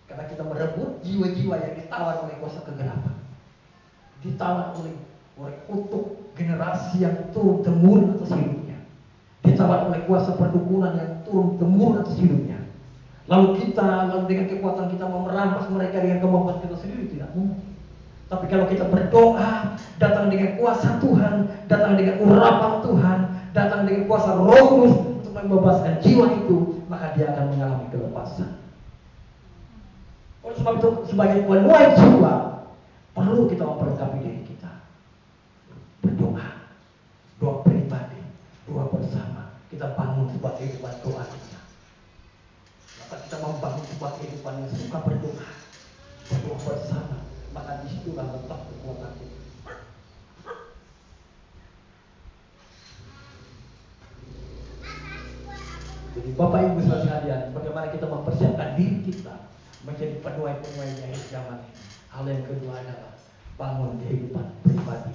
Karena kita merebut jiwa-jiwa yang ditawan oleh kuasa kegelapan, ditawan oleh oleh kutuk generasi yang turun temurun atas hidupnya, ditawan oleh kuasa perdukunan yang turun temurun atas hidupnya. Lalu dengan kekuatan kita mau merampas mereka dengan kemampuan kita sendiri, tidak mungkin. Tapi kalau kita berdoa, datang dengan kuasa Tuhan, datang dengan urapan Tuhan, datang dengan kuasa Roh Kudus untuk membebaskan jiwa itu, maka dia akan mengalami kelepasan. Oleh sebab itu, sebagai penuai jiwa, perlu kita memperlengkapi diri kita. Berdoa, doa pribadi, doa bersama. Kita bangun sebuah kehidupan doa kita. Maka kita membangun sebuah kehidupan yang suka berdoa bersama. Maka disitulah letak kekuatan kita. Jadi Bapak Ibu sekalian, bagaimana kita mempersiapkan diri kita menjadi penuai-penuai akhir zaman ini. Hal yang kedua adalah bangun kehidupan pribadi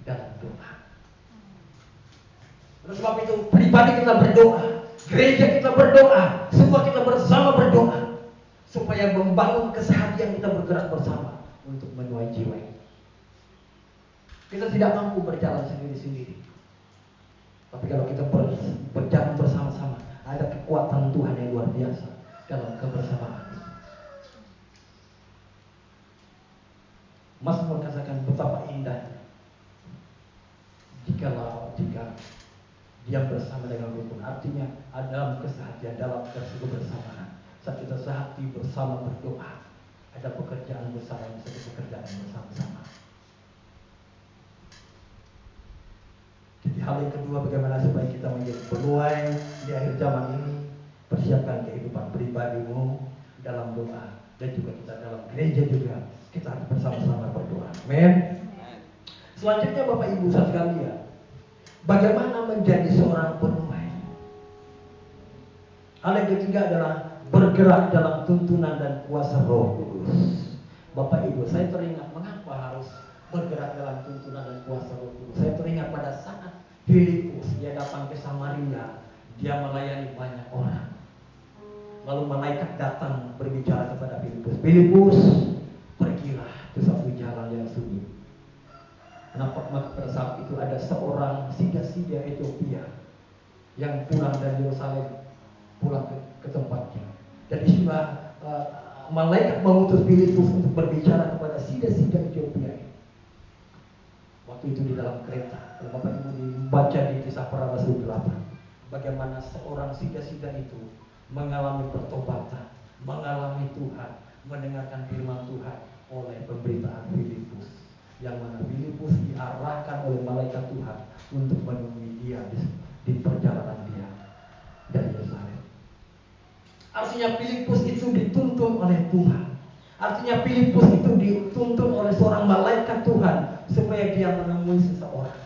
dalam doa. Oleh sebab itu, pribadi kita berdoa, gereja kita berdoa, semua kita bersama berdoa, supaya membangun keseharian kita bergerak bersama untuk menuai jiwa ini. Kita tidak mampu berjalan sendiri-sendiri. Tapi kalau kita berjalan bersama-sama, ada kekuatan Tuhan yang luar biasa dalam kebersamaan. Mazmur katakan betapa indahnya jika dia bersama dengan rukun. Artinya ada kesehatian dalam kebersamaan. Saat kita sehati bersama berdoa, ada pekerjaan bersama yang disebut pekerjaan bersama-sama. Jadi hal yang kedua, bagaimana supaya kita menjadi penuai di akhir zaman ini. Persiapkan kehidupan pribadimu dalam doa, dan juga kita dalam gereja juga kita harus bersama-sama berdoa. Amin. Selanjutnya Bapak Ibu sekalian, bagaimana menjadi seorang penuai? Hal yang ketiga adalah bergerak dalam tuntunan dan kuasa Roh Kudus. Bapak Ibu, saya teringat mengapa harus bergerak dalam tuntunan dan kuasa Roh Kudus. Saya teringat pada saat Filipus dia datang ke Samaria, dia melayani banyak orang. Lalu malaikat datang berbicara kepada Filipus. Filipus, pergilah ke satu jalan yang sunyi. Maka pada saat itu ada seorang sida-sida Ethiopia yang pulang dari Yerusalem, pulang ke tempatnya. Dan disitulah malaikat mengutus Filipus untuk berbicara kepada sida-sida Ethiopia. Waktu itu di dalam kereta. Kalau Bapak Ibu dibaca di Kisah Para Rasul 8, bagaimana seorang sida-sida itu mengalami pertobatan, mengalami Tuhan, mendengarkan firman Tuhan oleh pemberitaan Filipus, yang mana Filipus diarahkan oleh malaikat Tuhan untuk menemui dia di perjalanan dia dari Yerusalem. Artinya Filipus itu dituntun oleh Tuhan. Artinya Filipus itu dituntun oleh seorang malaikat Tuhan supaya dia menemui seseorang.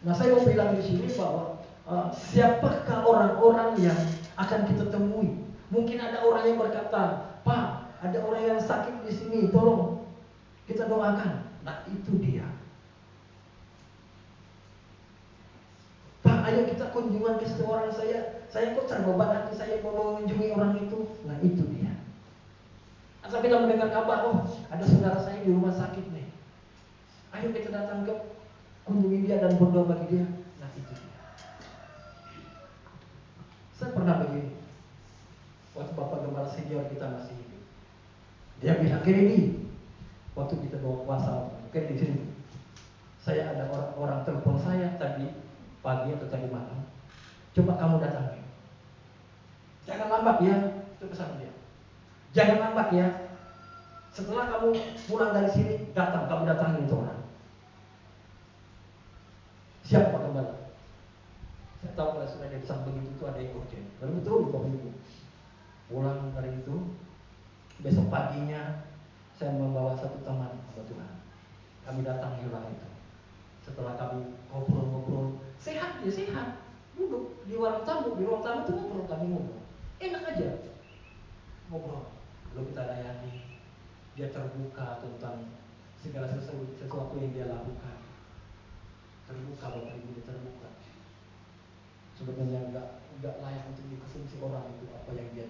Nah, saya mau bilang di sini bahwa siapakah orang-orang yang akan kita temui? Mungkin ada orang yang berkata, Pak, ada orang yang sakit di sini, tolong kita doakan. Nah, itu dia. Pak, ayo kita kunjungan ke seseorang, saya kok terbeban hati saya mau mengunjungi orang itu. Nah, itu dia. Atau kita mendengar kabar, oh ada saudara saya di rumah sakit nih, ayo kita datang ke kunjungi dia dan berdoa bagi dia. Nah, itu dia. Saya pernah begini, waktu Bapak Gembala senior kita masih hidup, dia bilang, Kennedy, waktu kita bawa kuasa, mungkin di sini, saya ada orang telepon saya tadi pagi atau tadi malam, coba kamu datang, jangan lambat ya, itu pesan dia. Jangan lambat ya. Setelah kamu pulang dari sini, kamu datangin itu orang. Siap Pak Gembala? Saya tahu kalau sudah dia pesan begitu itu ada yang urgent. Lalu betul Bapak Ibu. Pulang dari itu, besok paginya saya membawa satu teman kepada Tuhan. Kami datang di rumah itu. Setelah kami ngobrol-ngobrol, sehat dia sehat. Duduk di ruang tamu itu ngobrol, kami ngobrol. Enak aja ngobrol. Lalu kita layani, dia terbuka tentang segala sesuatu yang dia lakukan. Terbuka Bapak Ibu, dia terbuka. Sebenarnya enggak layak untuk dikonsumsi orang itu apa yang dia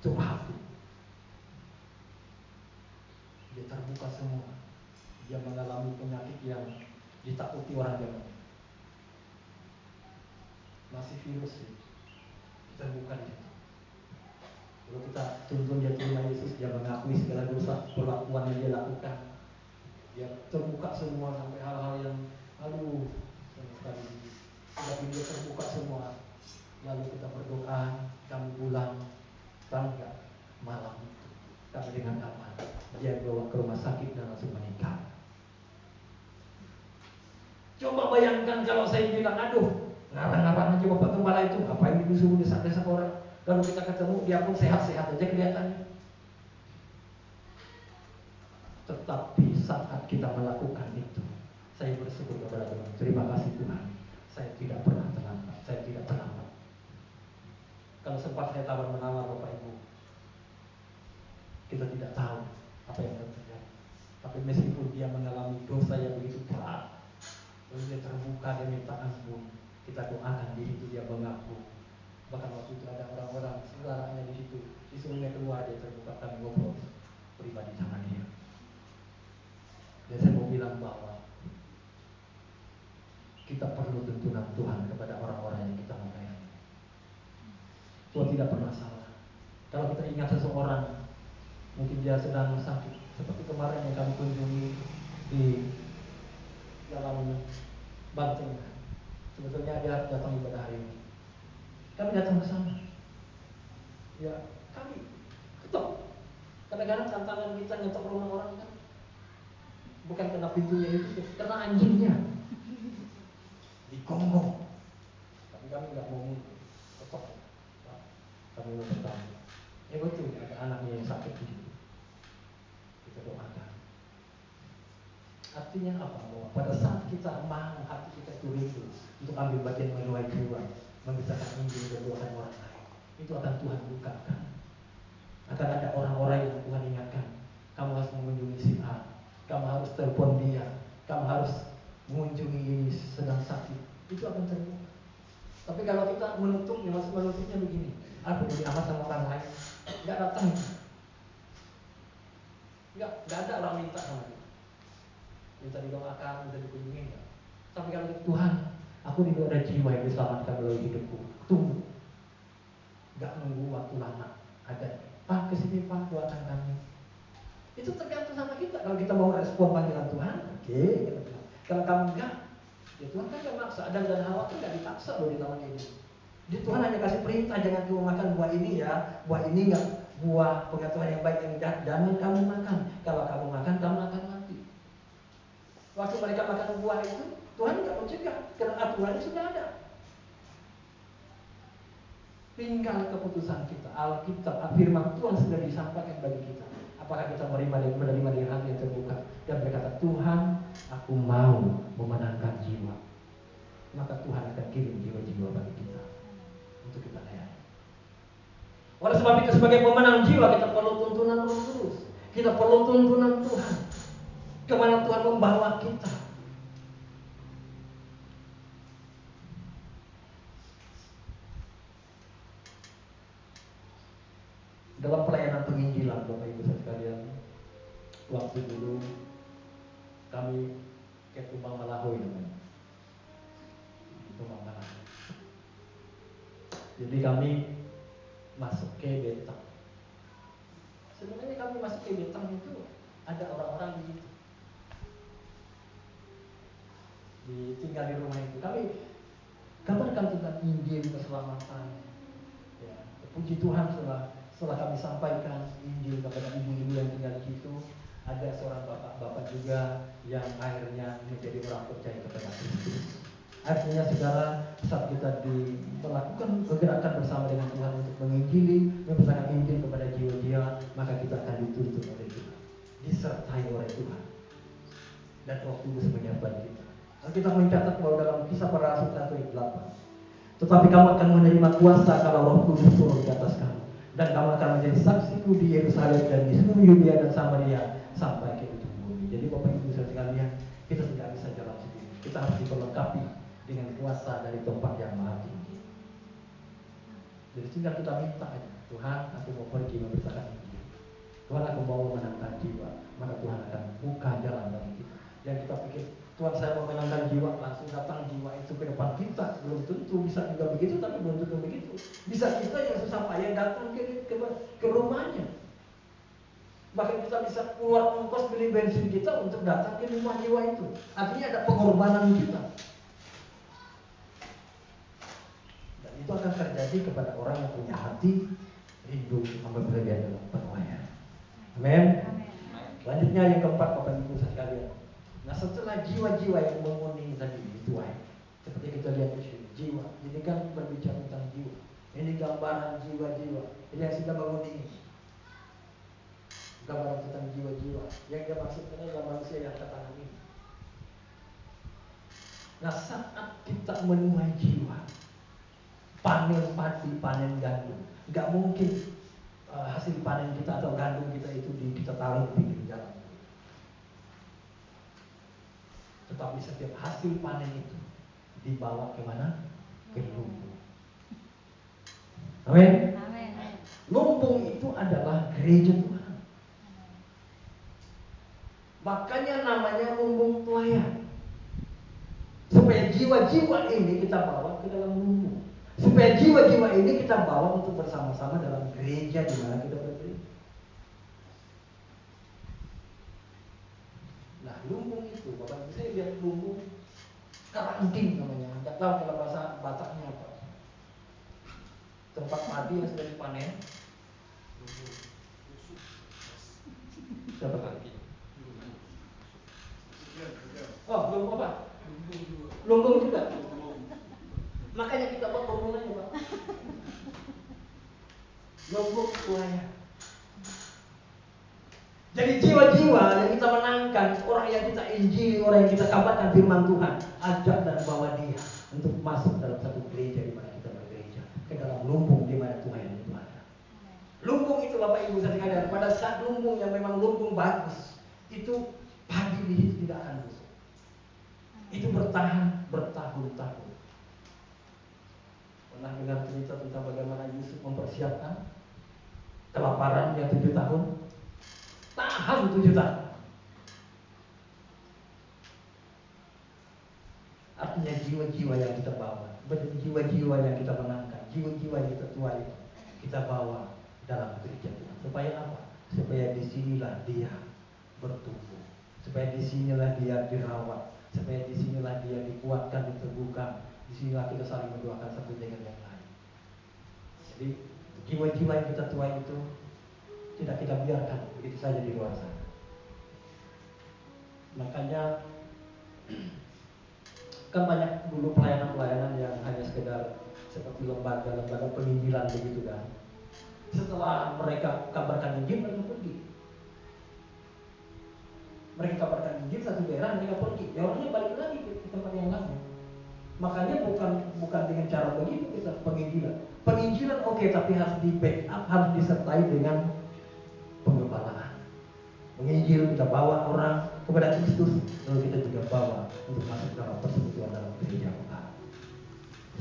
curhat. Dia terbuka semua. dia mengalami penyakit yang ditakuti orang zaman. Masih virus sih. Kita buka di situ. Kalau kita tuntun dia terima Yesus, dia mengakui segala dosa perlakuan yang dia lakukan. Dia terbuka semua sampai hal-hal yang sama sekali. Tapi dia terbuka semua. Lalu kita berdoa, kami pulang, tahu nggak malam itu kami dengan aman. Dia bawa ke rumah sakit dan langsung meninggal. Coba bayangkan kalau saya bilang, aduh, ngarang-ngarang aja Bapak Gembala itu, ngapain disuruh desak-desak orang? Lalu kita ketemu, dia pun sehat-sehat aja kelihatannya. Tetapi saat kita melakukan itu, saya bersyukur kepada Tuhan. Terima kasih Tuhan, saya tidak pernah terlambat. Saya tidak terlambat. Kalau sempat saya tawar-menawar Bapak Ibu, kita tidak tahu apa yang akan terjadi. Tapi meskipun dia mengalami dosa yang begitu berat, lalu dia terbuka, dia minta ampun, kita doakan di situ, dia mengaku. Bahkan waktu itu ada orang-orang saudaranya di situ, disuruhnya keluar, dia terbuka, kami ngobrol pribadi sama dia. Dan saya mau bilang bahwa kita perlu tuntunan Tuhan kepada orang-orang yang kita menyayangi. Tuhan tidak pernah salah. Kalau kita ingat seseorang, mungkin dia sedang sakit, seperti kemarin yang kami kunjungi di dalam Banten. Sebetulnya dia datang ibadah hari ini. Kami datang ke sana. Ya, kami ketok. Kadang-kadang tantangan kita ngetok rumah orang kan bukan kena pintunya itu, kena anjingnya. Di Kongo. Tapi kami nggak mau ketok. Kami mau bertamu. Ya betul, ada anaknya yang sakit begitu. Kita doakan. Artinya apa? Bahwa pada saat kita mau, hati kita itu rindu untuk ambil bagian menuai jiwa, membicarakan Injil dan doakan orang lain, itu akan Tuhan bukakan. Akan ada orang-orang yang Tuhan ingatkan, kamu harus mengunjungi si A, kamu harus telepon dia, kamu harus mengunjungi ini sedang sakit. Itu akan terbuka. Tapi kalau kita menutupnya, masih menutupnya begini, aku jadi amat sama orang lain, nggak datang. Nggak ada orang minta sama dia. Minta didoakan, minta dikunjungi enggak. Tapi kalau Tuhan, aku tidak ada jiwa yang diselamatkan melalui hidupku. Tunggu. Enggak nunggu waktu lama. Ada, Pak kesini Pak, doakan kami. Itu tergantung sama kita. Kalau kita mau respon panggilan Tuhan, oke. Kalau kamu enggak, ya Tuhan kan enggak maksa. Adam dan Hawa kan enggak dipaksa loh di taman ini. Di Tuhan hanya kasih perintah, jangan kamu makan buah ini ya. Buah ini enggak buah pengetahuan yang baik yang jahat, jangan kamu makan. Kalau kamu makan, kamu akan mati. Waktu mereka makan buah itu, Tuhan tidak mencegah, karena aturannya sudah ada. Tinggal keputusan kita. Alkitab, firman Tuhan sudah disampaikan bagi kita. Apakah kita menerima dengan hati yang terbuka dan berkata, Tuhan, aku mau memenangkan jiwa. Maka Tuhan akan kirim jiwa-jiwa bagi kita untuk kita layani. Oleh sebab itu, sebagai pemenang jiwa, kita perlu tuntunan Roh Kudus. Kita perlu tuntunan Tuhan. Kemana Tuhan membawa kita. Dalam pelayanan penginjilan, Bapak Ibu sekalian, waktu dulu kami ke Tumbang Malahoy namanya. Tumbang Malahoy. Jadi kami masuk ke Betang. Sebenarnya kami masuk ke Betang itu ada orang-orang di situ. Tinggal di rumah itu. Kami kabarkan tentang Injil keselamatan. Ya, puji Tuhan setelah kami sampaikan Injil kepada ibu-ibu yang tinggal di situ, ada seorang bapak-bapak juga yang akhirnya menjadi orang percaya kepada Kristus. Artinya saudara, saat kita melakukan pergerakan bersama dengan Tuhan untuk menginjili, memberitakan Injil kepada jiwa-jiwa, maka kita akan dituntun oleh Tuhan, disertai oleh Tuhan, dan Roh Kudus menyertai kita. Kita mencatat bahwa dalam Kisah Para Rasul 1 ayat 8, tetapi kamu akan menerima kuasa kalau Roh Kudus turun di atas kamu, dan kamu akan menjadi saksiku di Yerusalem dan di seluruh Yudea dan Samaria sampai ke ujung bumi. Jadi Bapak Ibu sekalian, kita tidak bisa jalan sendiri. Kita harus diperlengkapi dengan kuasa dari tempat yang maha tinggi. Jadi tinggal kita minta aja, Tuhan, aku mau pergi memberitakan Injil. Tuhan, aku mau memenangkan jiwa. Maka Tuhan akan buka jalan bagi kita. Yang kita pikir Tuhan saya mau menangkan jiwa, langsung datang jiwa itu ke depan kita. Belum tentu bisa juga begitu, tapi belum tentu begitu. Bisa kita yang susah payah datang ke rumahnya. Bahkan kita bisa keluar ongkos beli bensin kita untuk datang ke rumah jiwa itu. Artinya ada pengorbanan kita. Dan itu akan terjadi kepada orang yang punya hati rindu hamba berlian dalam penuaian. Amin. Selanjutnya yang keempat, Bapak Ibu sekalian. Nah, setelah jiwa-jiwa yang menguning tadi dituai, seperti kita lihat di sini, jiwa. Ini kan berbicara tentang jiwa. Ini gambaran jiwa-jiwa. Ini yang sudah menguning. Gambaran tentang jiwa-jiwa. Yang dia maksudkan adalah manusia yang ketangan ini. Nah, saat kita menuai jiwa, panen padi, panen gandum, nggak mungkin hasil panen kita atau gandum kita itu kita taruh di pinggir jalan. Tetapi setiap hasil panen itu dibawa kemana? Ke lumbung. Amin. Lumbung itu adalah gereja Tuhan. Makanya namanya lumbung tuayan. Supaya jiwa-jiwa ini kita bawa ke dalam lumbung. Supaya jiwa-jiwa ini kita bawa untuk bersama-sama dalam gereja di mana kita berdiri. Nah, lumbung itu, Bapak Ibu, saya lihat lumbung kerangking namanya. Tidak tahu kalau bahasa Bataknya apa. Tempat padi yang sudah dipanen. Siapa lagi? Oh, belum apa? Lumbung juga. Makanya kita buat bangunannya, Pak. Lumbung tuayan. Jadi jiwa-jiwa yang kita menangkan, orang yang kita injili, orang yang kita kabarkan firman Tuhan, ajak dan bawa dia untuk masuk dalam satu gereja di mana kita bergereja, ke dalam lumbung di mana Tuhan itu ada. Lumbung itu, Bapak Ibu sekalian, pada saat lumbung yang memang lumbung bagus, itu padi di situ tidak akan busuk. Itu bertahan bertahun-tahun. Pernah dengar cerita tentang bagaimana Yusuf mempersiapkan kelaparan yang 7 tahun? Tahan 7 tahun. Artinya jiwa-jiwa yang kita bawa, jiwa-jiwa yang kita menangkan, jiwa-jiwa yang kita tuai, kita bawa dalam gereja Tuhan. Supaya apa? Supaya disinilah dia bertumbuh. Supaya disinilah dia dirawat. Supaya disinilah dia dikuatkan, diteguhkan. Disinilah kita saling mendoakan satu dengan yang lain. Jadi jiwa-jiwa yang kita tuai itu tidak kita biarkan begitu saja di luar sana. Makanya kan banyak dulu pelayanan-pelayanan yang hanya sekedar seperti lembaga-lembaga penginjilan begitu kan. Setelah mereka kabarkan Injil, mereka pergi. Mereka kabarkan Injil satu daerah, mereka pergi. Ya orangnya balik lagi ke tempat yang lain. Makanya bukan dengan cara begitu kita penginjilan. Penginjilan oke, tapi harus di backup, harus disertai dengan penggembalaan. Menginjil, kita bawa orang kepada Kristus, lalu kita juga bawa untuk masuk dalam persekutuan dalam gereja Tuhan.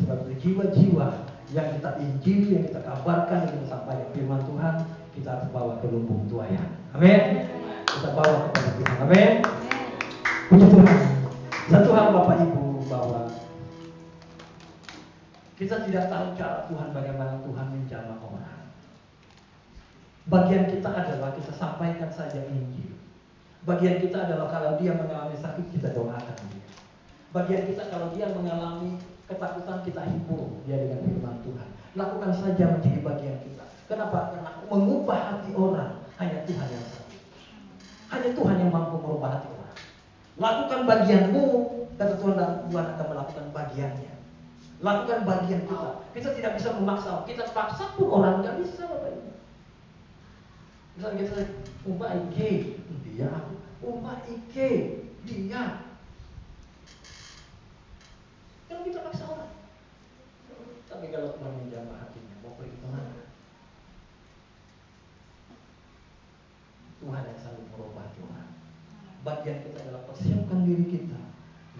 Sebab itu jiwa-jiwa yang kita injil, yang kita kabarkan, yang kita sampaikan firman Tuhan, kita harus bawa ke lumbung tuayan. Amin. Kita bawa kepada Tuhan. Amin. Puji Tuhan. Satu hal Bapak Ibu, bahwa kita tidak tahu cara Tuhan, bagaimana Tuhan menjamah orang. Bagian kita adalah kita sampaikan saja Injil. Bagian kita adalah kalau dia mengalami sakit, kita doakan dia. Bagian kita kalau dia mengalami ketakutan, kita hibur dia dengan firman Tuhan. Lakukan saja menjadi bagian kita. Kenapa? Karena mengubah hati orang hanya Tuhan yang satu. Hanya Tuhan yang mampu merubah hati orang. Lakukan bagianmu, kata Tuhan, dan Tuhan akan melakukan bagiannya. Lakukan bagian kita. Kita tidak bisa memaksa. Kita paksa pun orang nggak bisa, Bapak Ibu. Misalnya kita umpah Ike, dia, umpah Ike, dia. Kan kita paksa orang. Tapi kalau Tuhan menjamah hatinya, mau pergi kemana? Tuhan yang selalu merubah Tuhan. Bagian kita adalah persiapkan diri kita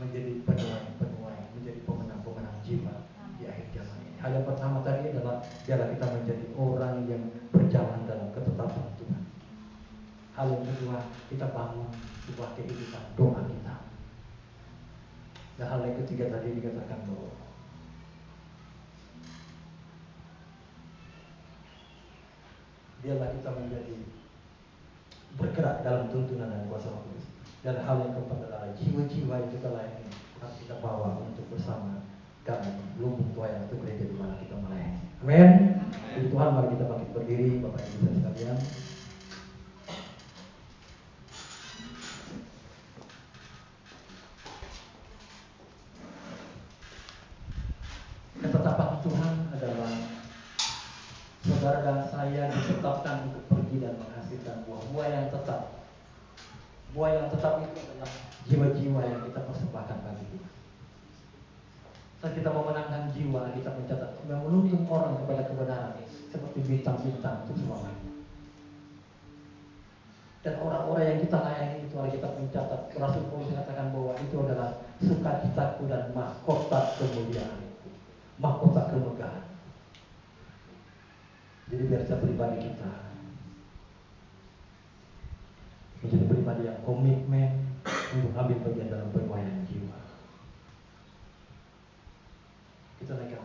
menjadi penuai, menjadi pemenang-pemenang jiwa di akhir zaman ini. Hal yang pertama tadi adalah biarlah kita menjadi orang yang berjalan dalam ketetapan Tuhan. Hal yang kedua, kita bangun sebuah kehidupan doa kita. Dan hal yang ketiga tadi dikatakan bahwa biarlah kita menjadi bergerak dalam tuntunan dan kuasa Roh Kudus. Dan hal yang keempat adalah jiwa-jiwa yang kita layani harus kita bawa untuk bersama kami lumbung tuayan atau gereja di mana kita melayani. Amin. Jadi Tuhan, mari kita bangkit berdiri, Bapak Ibu dan sekalian. Ketetapan Tuhan adalah saudara dan saya ditetapkan untuk pergi dan menghasilkan buah-buah yang tetap. Buah yang tetap itu adalah jiwa-jiwa yang kita persembahkan bagi Tuhan. Saat kita memenangkan jiwa, kita mencatat, menuntun orang kepada kebenaran seperti bintang-bintang untuk semuanya. Dan orang-orang yang kita layani itu adalah kita mencatat. Rasul Paulus mengatakan bahwa itu adalah sukacitaku dan mahkota kemuliaan, mahkota kemegahan. Jadi biar setiap pribadi kita menjadi pribadi yang komitmen untuk ambil bagian dalam perwujudan jiwa. Kita naikkan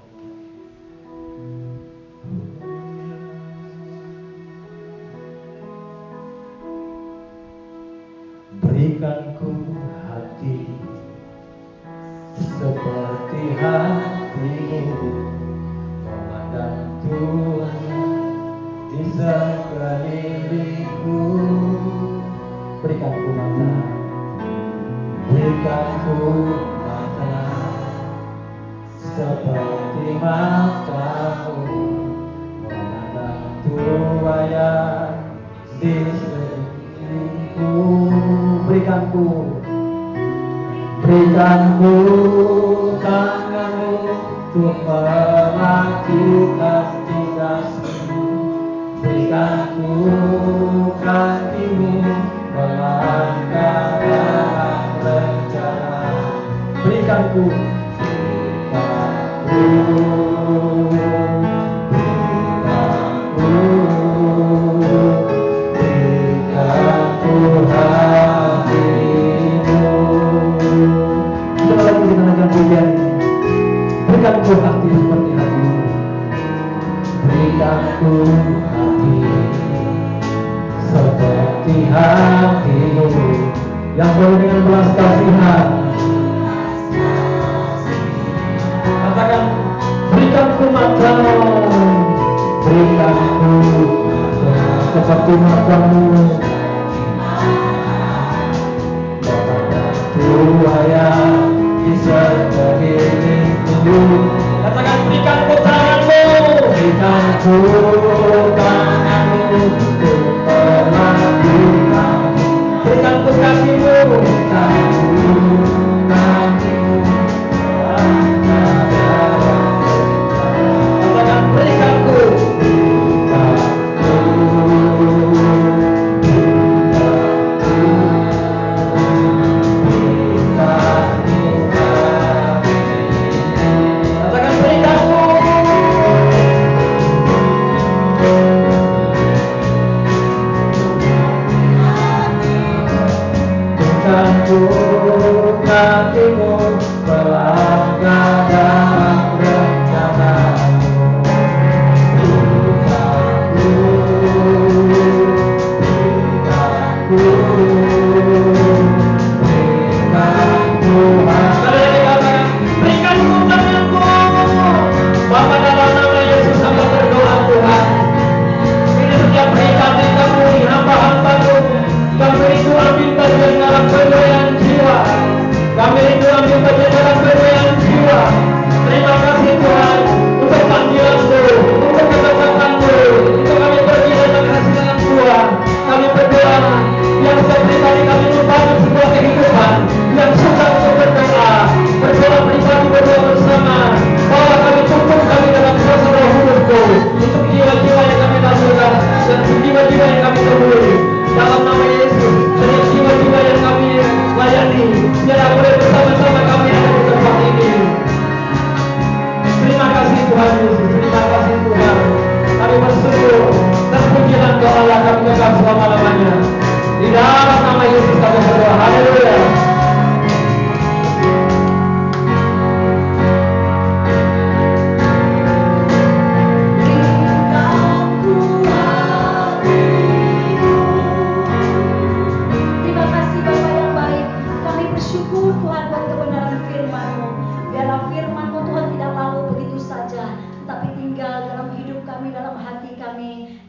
berikanku hati seperti hatimu, memandang Tuhan di sekelilingku. Berikanku mata, berikanku mata seperti matamu, memandang Tuhan di sekelilingku. Berikanku tanganmu untuk melakukan tugasmu. Berikanku kakimu melangkah dalam rencana. Berikanku berikanku hati seperti hatimu, berikanku hati seperti hatimu yang penuh dengan belas kasihan. Katakan, berikanku matamu, berikanku seperti matamu, Tuhan bisa sekelilingku. Katakan, berikanku tanganmu, berikanku tanganmu untuk melakukan. Berikanku kakimu, berikanku kakimu. Katakan, berikanku. Oh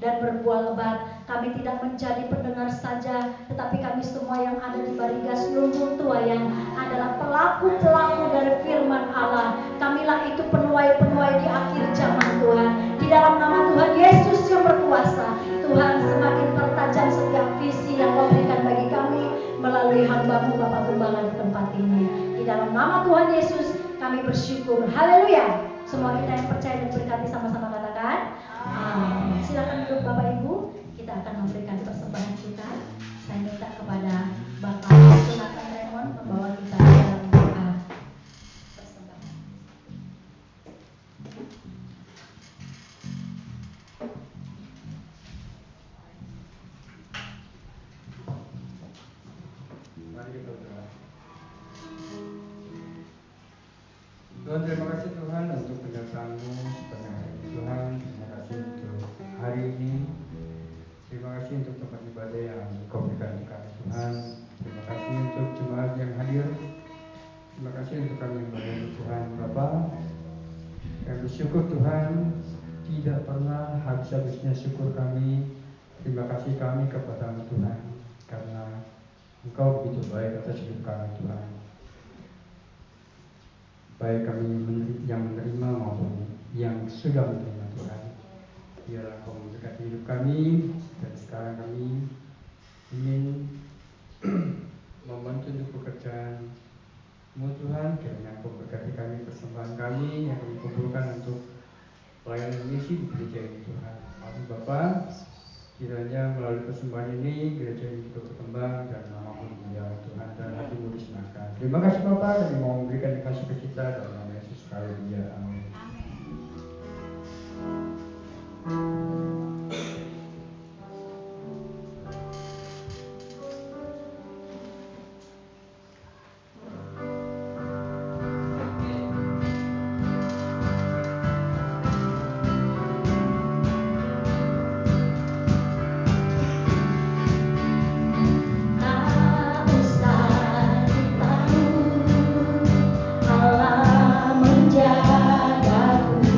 dan berbuah lebat. Kami tidak menjadi pendengar saja, tetapi kami semua yang ada di Barigas Lumbung Tua yang adalah pelaku-pelaku dari firman Allah. Kamilah itu penuai-penuai di akhir zaman Tuhan. Di dalam nama Tuhan Yesus yang berkuasa, Tuhan semakin pertajam setiap visi yang Kau berikan bagi kami melalui hamba-Mu Bapak Gembala di tempat ini. Di dalam nama Tuhan Yesus kami bersyukur. Haleluya. Semua kita yang percaya dan berkati sama-sama katakan amin. Silakan duduk Bapak Ibu. Kita akan memberikan persembahan kita. Saya minta kepada Bapak Jonathan Raymond membawa kita ke dalam doa persembahan. Mari kita berdoa. Tuhan, terima kasih Tuhan untuk penyertaan-Mu pada hari ini. Tuhan, terima kasih untuk hari ini. Terima kasih untuk tempat ibadah yang Kau berikan kami Tuhan. Terima kasih untuk jemaat yang hadir. Terima kasih untuk kami yang berdoa Tuhan Bapa. Kami bersyukur Tuhan, tidak pernah habis-habisnya syukur kami. Terima kasih kami kepada-Mu Tuhan, karena Engkau begitu baik atas hidup kami Tuhan. Baik kami yang menerima maupun yang sudah menerima Tuhan. Biarlah Kau memberkati hidup kami. Dan sekarang kami ingin membantu untuk pekerjaan-Mu Tuhan. Kiranya Kau berkati kami, persembahan kami yang kami kumpulkan untuk pelayanan misi di gereja ini Tuhan. Amin Bapa. Kiranya melalui persembahan ini gereja ini juga berkembang dan nama-Mu dimuliakan Tuhan dan hati-Mu disenangkan. Terima kasih Bapak, kami mau memberikan kasih ke kita dalam nama Yesus. Haleluya. Amin. Allah menjagaku.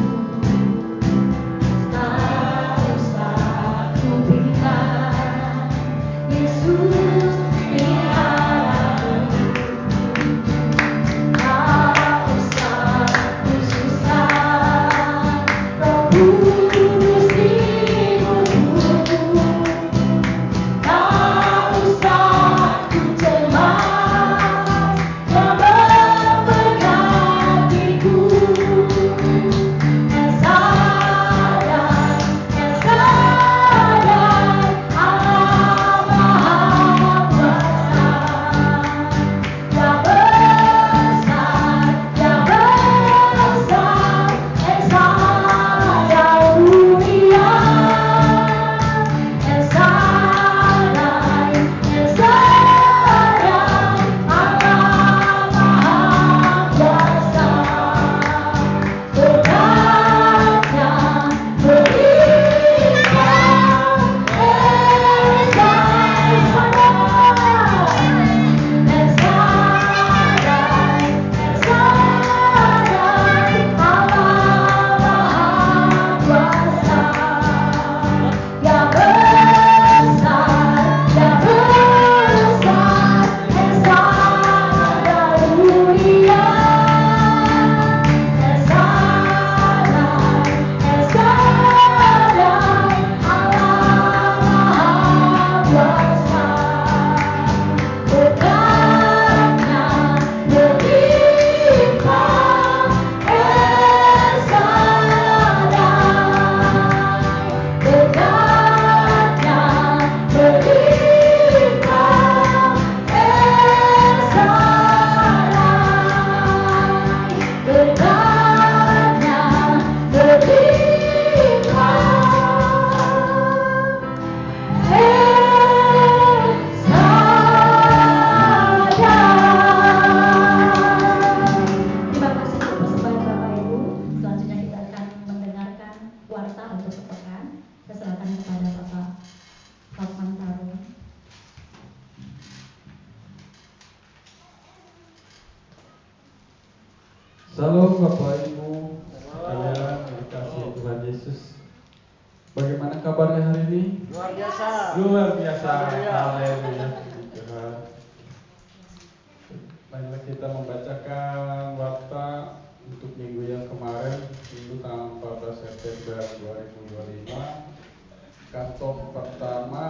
Salam Bapak Ibu sekalian, dikasihi Tuhan Yesus. Bagaimana kabarnya hari ini? Luar biasa. Luar biasa. Haleluya. Haleluya. Puji Tuhan. Marilah kita membacakan warta untuk minggu yang kemarin, minggu tanggal 14 September 2025. Kantong pertama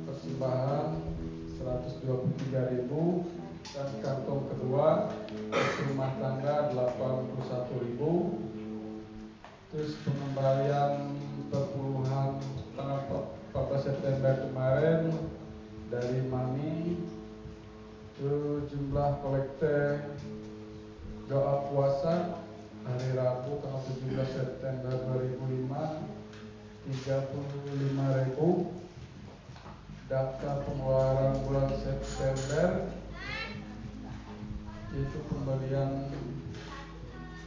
persembahan 123.000 dan kantong kedua rumah tangga 81.000. Terus pengembalian perpuluhan tanggal 14 September kemarin dari Mami. Terus jumlah kolekte doa puasa hari Rabu tanggal 17 September 2005 35.000. Daftar pengeluaran bulan September yaitu pembelian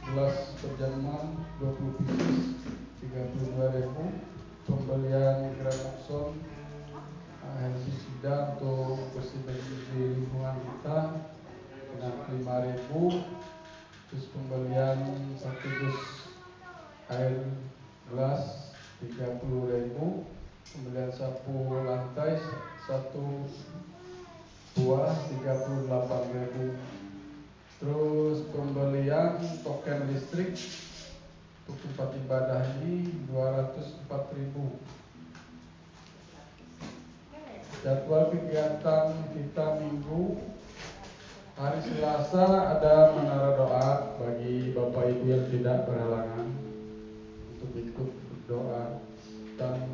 gelas berjaman 20 pieces 32.000, pembelian Gramoxone herbisida untuk bersih-bersih di lingkungan kita dengan 5.000, terus pembelian 1 dus air gelas 30.000, pembelian sapu lantai 1 buah 38.000. Terus pembelian token listrik untuk tempat ibadah ini 204.000. Jadwal kegiatan kita minggu hari Selasa ada menara doa bagi Bapak Ibu yang tidak berhalangan untuk ikut berdoa, dan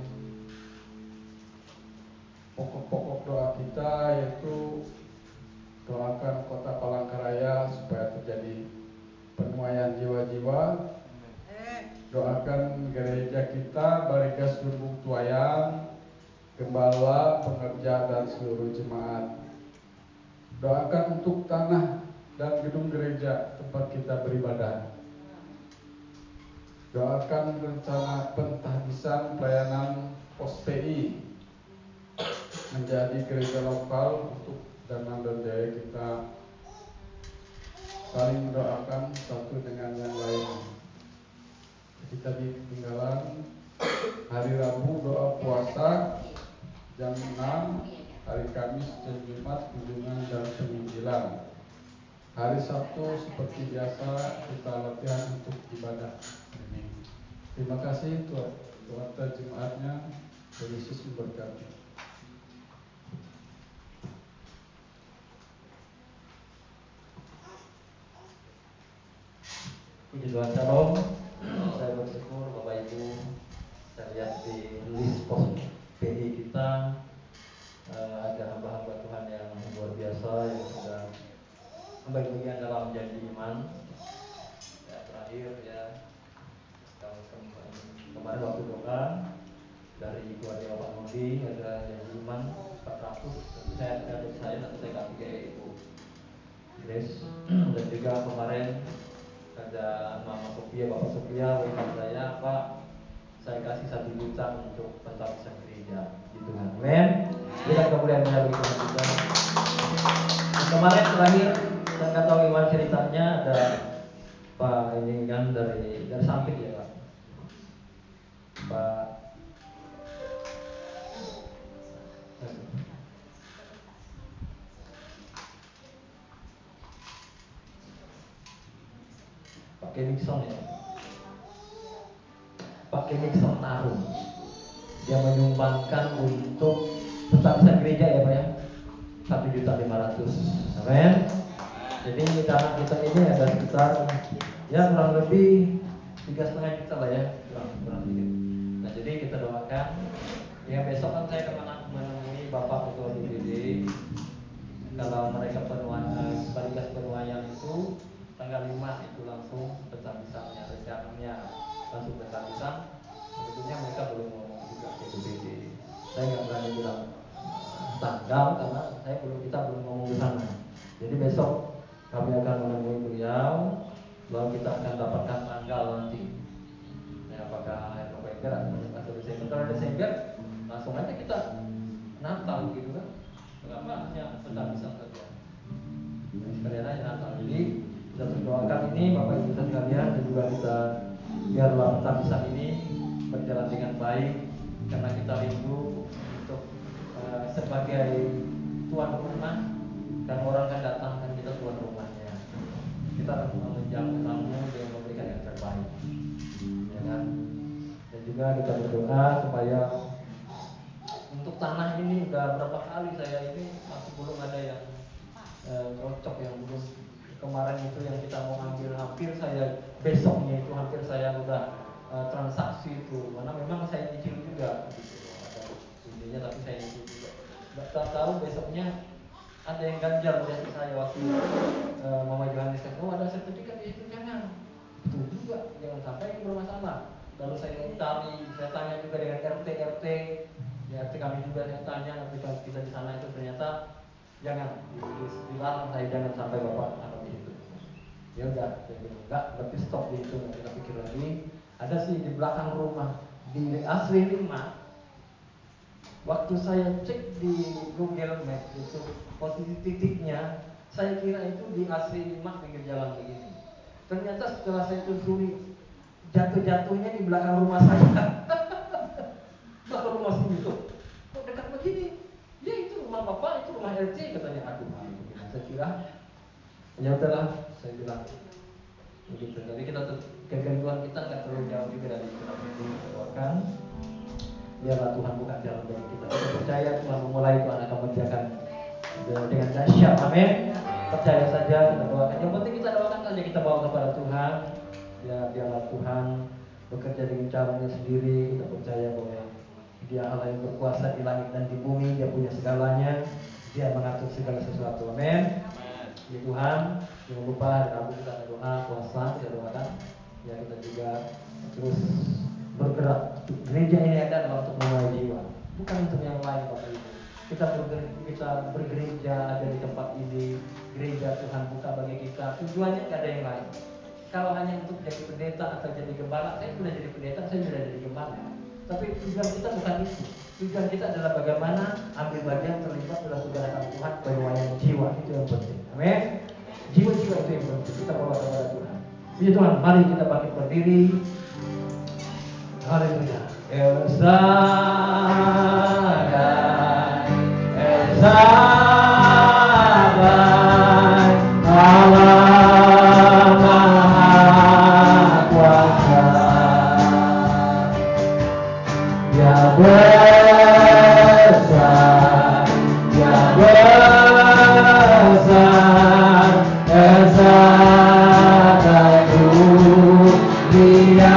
pokok-pokok doa kita yaitu doakan kota Palangkaraya supaya terjadi penuaian jiwa-jiwa, doakan gereja kita Barigas Lubuk Tuayan, gembala, pengerja dan seluruh jemaat. Doakan untuk tanah dan gedung gereja tempat kita beribadah. Doakan rencana pentahbisan pelayanan Pos PI menjadi gereja lokal untuk dana dan biaya kita saling mendoakan satu dengan yang lain. Jadi tadi ketinggalan hari Rabu doa puasa jam 6, hari Kamis jam 5 kunjungan dan penginjilan. Hari Sabtu seperti biasa kita latihan untuk ibadah ini. Terima kasih Tuhan jemaatnya. Tuhan Yesus memberkati. Puji Tuhan, Shalom. Saya bersyukur Bapak Ibu, saya lihat di list pos PI kita ada hamba-hamba Tuhan yang luar biasa yang sudah ambil bagian dalam janji iman. Ya, terakhir ya, kemarin waktu doa dari keluarga Pak Modi ada janji iman 400. Saya nanti saya kasih ke Ibu Grace. Dan juga kemarin ada Mama Sofia, Bapak Sofia, WhatsApp saya, Pak, saya kasih 1 juta untuk pentahbisan gereja, gitu kan? Amin. Kita kemudian bagi Tuhan kita. Kemarin terakhir, saya nggak tahu gimana ceritanya, ada Pak ini kan dari samping ya Pak. Pakai Nixon ya, pakai Nixon Tarung, dia menyumbangkan untuk pentahbisan gereja ya Pak ya, 1.500.000. Amin. Jadi dana kita ini ada sekitar ya kurang lebih 3,5 juta lah ya, kurang sedikit. Nah jadi kita doakan ya, besok kan saya akan menemui Bapak Ketua DPD. Kalau mereka Barigas penuaian itu tanggal 5 itu langsung pentahbisannya, rencananya langsung pentahbisan. Sebetulnya mereka belum ngomong juga ke DPD. Saya nggak berani bilang tanggal karena kita belum ngomong ke sana. Jadi besok kami akan menemui beliau, lalu kita akan dapatkan tanggal nanti. Ya, apakah November atau Desember? Kalau Desember langsung aja kita Natal gitu kan? Kenapa hanya pentahbisan saja? Sekalian aja Natal. Jadi kita berdoakan ini Bapak Ibu sekalian, dan juga kita biarlah pentahbisan ini berjalan dengan baik. baik karena kita rindu untuk sebagai tuan rumah, dan orang kan datang kan kita tuan rumahnya. Kita harus menjamu tamu dengan memberikan yang terbaik, ya kan? Dan juga kita berdoa supaya untuk tanah ini udah berapa kali saya ini masih belum ada yang cocok, yang belum. Kemarin itu yang kita mau ambil hampir saya besoknya itu hampir saya udah transaksi itu, karena memang saya nyicil juga gitu. Ada intinya tapi saya nyicil juga. Nggak tahu besoknya ada yang ganjal di hati saya waktu Mama Johannes oh ada sertifikat di situ, jangan. Betul juga, jangan sampai bermasalah. Lalu saya tanya juga dengan RT ya, RT kami juga saya tanya, nanti kalau kita di sana itu ternyata jangan dilarang saya, jangan sampai bapak ada di situ. Ya udah, saya bilang enggak, berarti stop di situ. Nanti kita pikir lagi. Ada sih di belakang rumah di Asri 5. Waktu saya cek di Google Maps itu posisi titiknya, saya kira itu di Asri 5 pinggir jalan begini. Ternyata setelah saya telusuri, jatuh-jatuhnya di belakang rumah saya. Belakang rumah sini tuh, kok dekat begini? Ya itu rumah bapak, itu rumah RC, katanya. Aduh, saya kira ya udahlah, saya bilang begitu. Jadi kita kegangguan kita nggak terlalu jauh juga dari kita doakan. Biarlah Tuhan buka jalan bagi kita. Kita percaya Tuhan memulai, Tuhan akan mengerjakan dengan dahsyat. Amin. Percaya saja, kita doakan. Yang penting kita doakan saja, kita bawa kepada Tuhan. Ya biarlah Tuhan bekerja dengan caranya sendiri. Kita percaya bahwa Dia Allah yang berkuasa di langit dan di bumi. Dia punya segalanya. Dia mengatur segala sesuatu. Amin. Ya Tuhan, jangan lupa hari Rabu kita ada doa puasa, kita doakan. Ya kita juga terus bergerak. Gereja ini ada adalah untuk memulai jiwa, bukan untuk yang lain Bapak Ibu. Kita bergereja ada di tempat ini. Gereja Tuhan buka bagi kita. Tujuannya tidak ada yang lain. Kalau hanya untuk jadi pendeta atau jadi gembala, saya sudah jadi pendeta, saya sudah jadi gembala. Tapi tujuan kita bukan itu. Tujuan kita adalah bagaimana ambil bagian terlibat dalam pergerakan Tuhan, penyuaian jiwa, itu yang penting. Amin. Jiwa-jiwa itu yang penting. Kita bawa kepada Tuhan. Puji Tuhan, mari kita bangkit berdiri. Haleluya. El Shaddai, El Shaddai, Allah Maha Kuasa. Dia besar, Dia besar, El Shaddai dunia.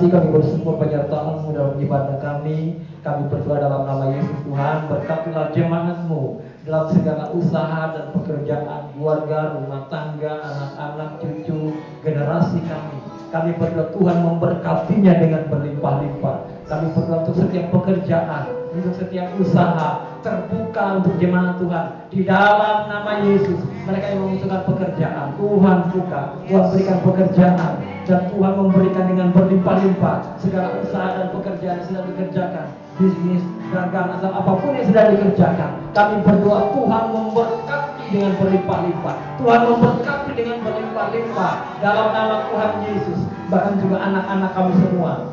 Kami bersyukur penyertaan-Mu dalam ibadah kami. Kami berdoa dalam nama Yesus Tuhan. Berkatilah jemaat-Mu dalam segala usaha dan pekerjaan, keluarga, rumah tangga, anak-anak, cucu, generasi kami. Kami berdoa Tuhan memberkatinya dengan berlimpah-limpah. Kami berdoa untuk setiap pekerjaan, untuk setiap usaha terbuka untuk jemaat Tuhan. Di dalam nama Yesus, mereka yang membutuhkan pekerjaan, Tuhan buka, Tuhan berikan pekerjaan. Dan Tuhan memberikan dengan berlimpah-limpah segala usaha dan pekerjaan yang sedang dikerjakan, bisnis, dagang atau apapun yang sedang dikerjakan. Kami berdoa Tuhan memberkati dengan berlimpah-limpah. Tuhan memberkati dengan berlimpah-limpah dalam nama Tuhan Yesus. Bahkan juga anak-anak kami semua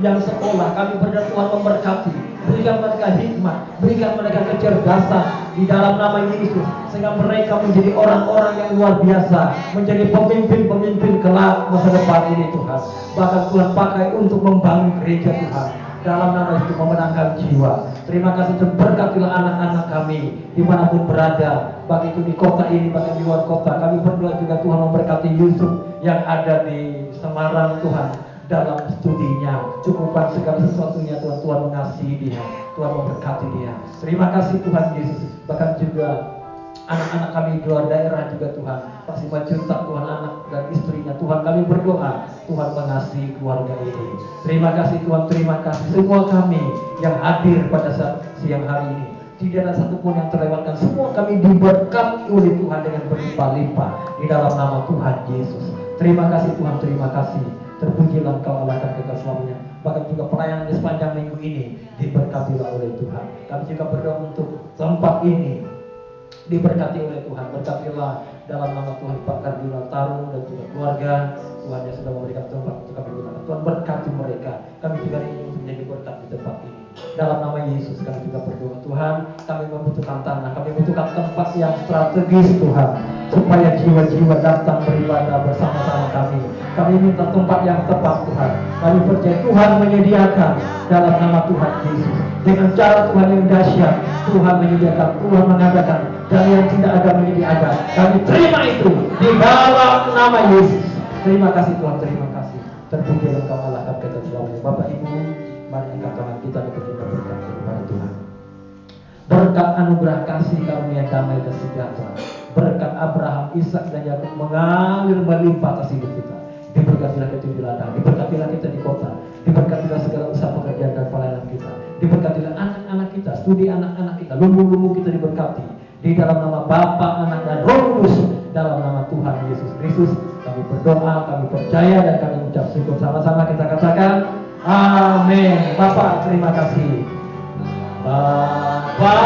yang sekolah, kami berdoa Tuhan memberkati. Berikan mereka hikmat, berikan mereka kecerdasan di dalam nama Yesus, sehingga mereka menjadi orang-orang yang luar biasa, menjadi pemimpin-pemimpin kelak masa depan ini Tuhan. Bahkan Tuhan pakai untuk membangun gereja Tuhan dalam nama Yesus, memenangkan jiwa. Terima kasih Tuhan, berkatilah anak-anak kami dimanapun berada, baik itu di kota ini, baik di luar kota. Kami berdoa juga Tuhan memberkati Yusuf yang ada di Semarang Tuhan, dalam studinya, cukupkan segala sesuatunya Tuhan. Tuhan mengasihi dia, Tuhan memberkati dia. Terima kasih Tuhan Yesus. Bahkan juga anak-anak kami di luar daerah juga Tuhan, Pak Simanjuntak Tuhan, anak dan istrinya Tuhan, kami berdoa Tuhan mengasihi keluarga ini. Terima kasih Tuhan, terima kasih semua kami yang hadir pada saat siang hari ini. Tidak ada satupun yang terlewatkan, semua kami diberkati oleh Tuhan dengan berlimpah-limpah di dalam nama Tuhan Yesus. Terima kasih Tuhan, terima kasih. Terpujilah Engkau Allah akan kekal selamanya. Bahkan juga pelayanan di sepanjang minggu ini diberkatilah oleh Tuhan. Kami juga berdoa untuk tempat ini diberkati oleh Tuhan. Berkatilah dalam nama Tuhan Pak Kardinal Tarung dan juga keluarga. Tuhan yang sudah memberikan tempat untuk kami gunakan. Tuhan berkati mereka. Kami juga ingin menjadi berkat di tempat ini. Dalam nama Yesus kami juga berdoa Tuhan. Kami membutuhkan tanah, kami membutuhkan tempat yang strategis Tuhan, supaya jiwa-jiwa datang beribadah bersama-sama kami. Kami minta tempat yang tepat Tuhan. Kami percaya Tuhan menyediakan dalam nama Tuhan Yesus. Dengan cara Tuhan yang dahsyat, Tuhan menyediakan, Tuhan mengadakan, dan yang tidak ada menjadi ada. Kami terima itu di dalam nama Yesus. Terima kasih Tuhan, terima kasih. Terpuji Engkau Allah kami kata selamanya. Bapak Ibu, mari angkat tangan kita dan kita berkat kepada Tuhan. Berkat anugerah kasih karunia damai dan sejahtera, berkat Abraham, Ishak dan Yakub mengalir melimpah atas hidup kita. Diberkatilah kita di ladang, diberkatilah kita di kota, diberkatilah segala usaha pekerjaan dan pelayanan kita, diberkatilah anak-anak kita, studi anak-anak kita, lumbung-lumbung kita diberkati. Di dalam nama Bapa, Anak dan Roh Kudus, dalam nama Tuhan Yesus Kristus, kami berdoa, kami percaya dan kami ucap syukur sama-sama. Kita katakan amin. Bapak terima kasih. Bapa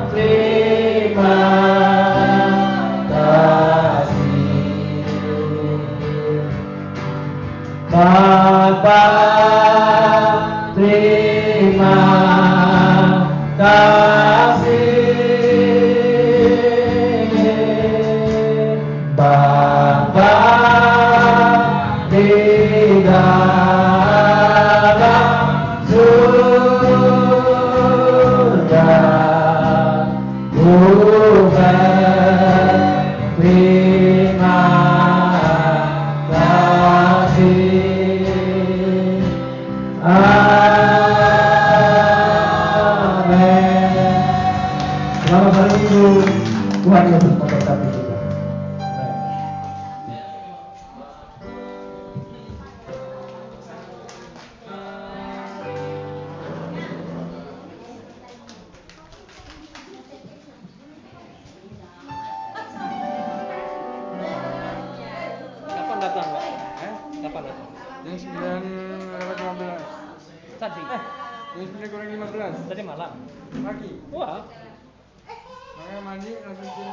terima kasih. Bapa terima kasih. Bapa di dalam surga, terima kasih. Amin. Selamat hari Minggu. Tuhan Yesus memberkati kita. Kapan datang, Pak? Kapan datang? Jam 9:15. Tadi. Jam 9:15. Tadi malam. Pagi. Wah. Makanya mandi langsung ke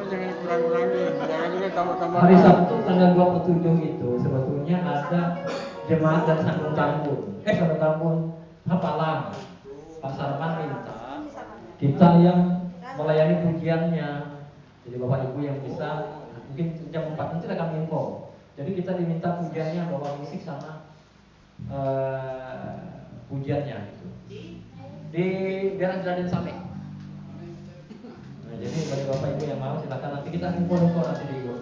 jangan kurang-kurangin, jangan juga tambah-tambah. Hari Sabtu tanggal 27 itu sebetulnya ada jemaat dan sangkun-tangkun. Sangkun-tangkun hafalan. Pak Sarman minta kita yang melayani pujiannya. Jadi Bapak Ibu yang bisa, mungkin jam 4 nanti akan info. Jadi kita diminta pujiannya, bawa musik sama pujiannya gitu. Di daerah Raden Saleh. Nah, jadi bagi Bapak Ibu yang mau silakan, nanti kita info nanti di grup.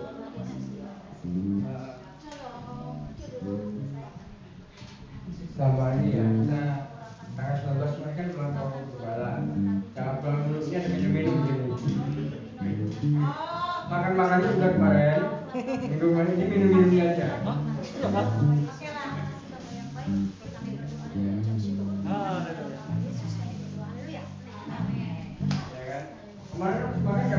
Tambah ini ya, nah tanggal 19 Mei kan ulang tahun Gembala. Jangan pulang dulunya ada minum-minum gini. Makan-makannya udah kemarin, minggu kemarin ini minum-minumnya aja. Ya kan? Kemarin kami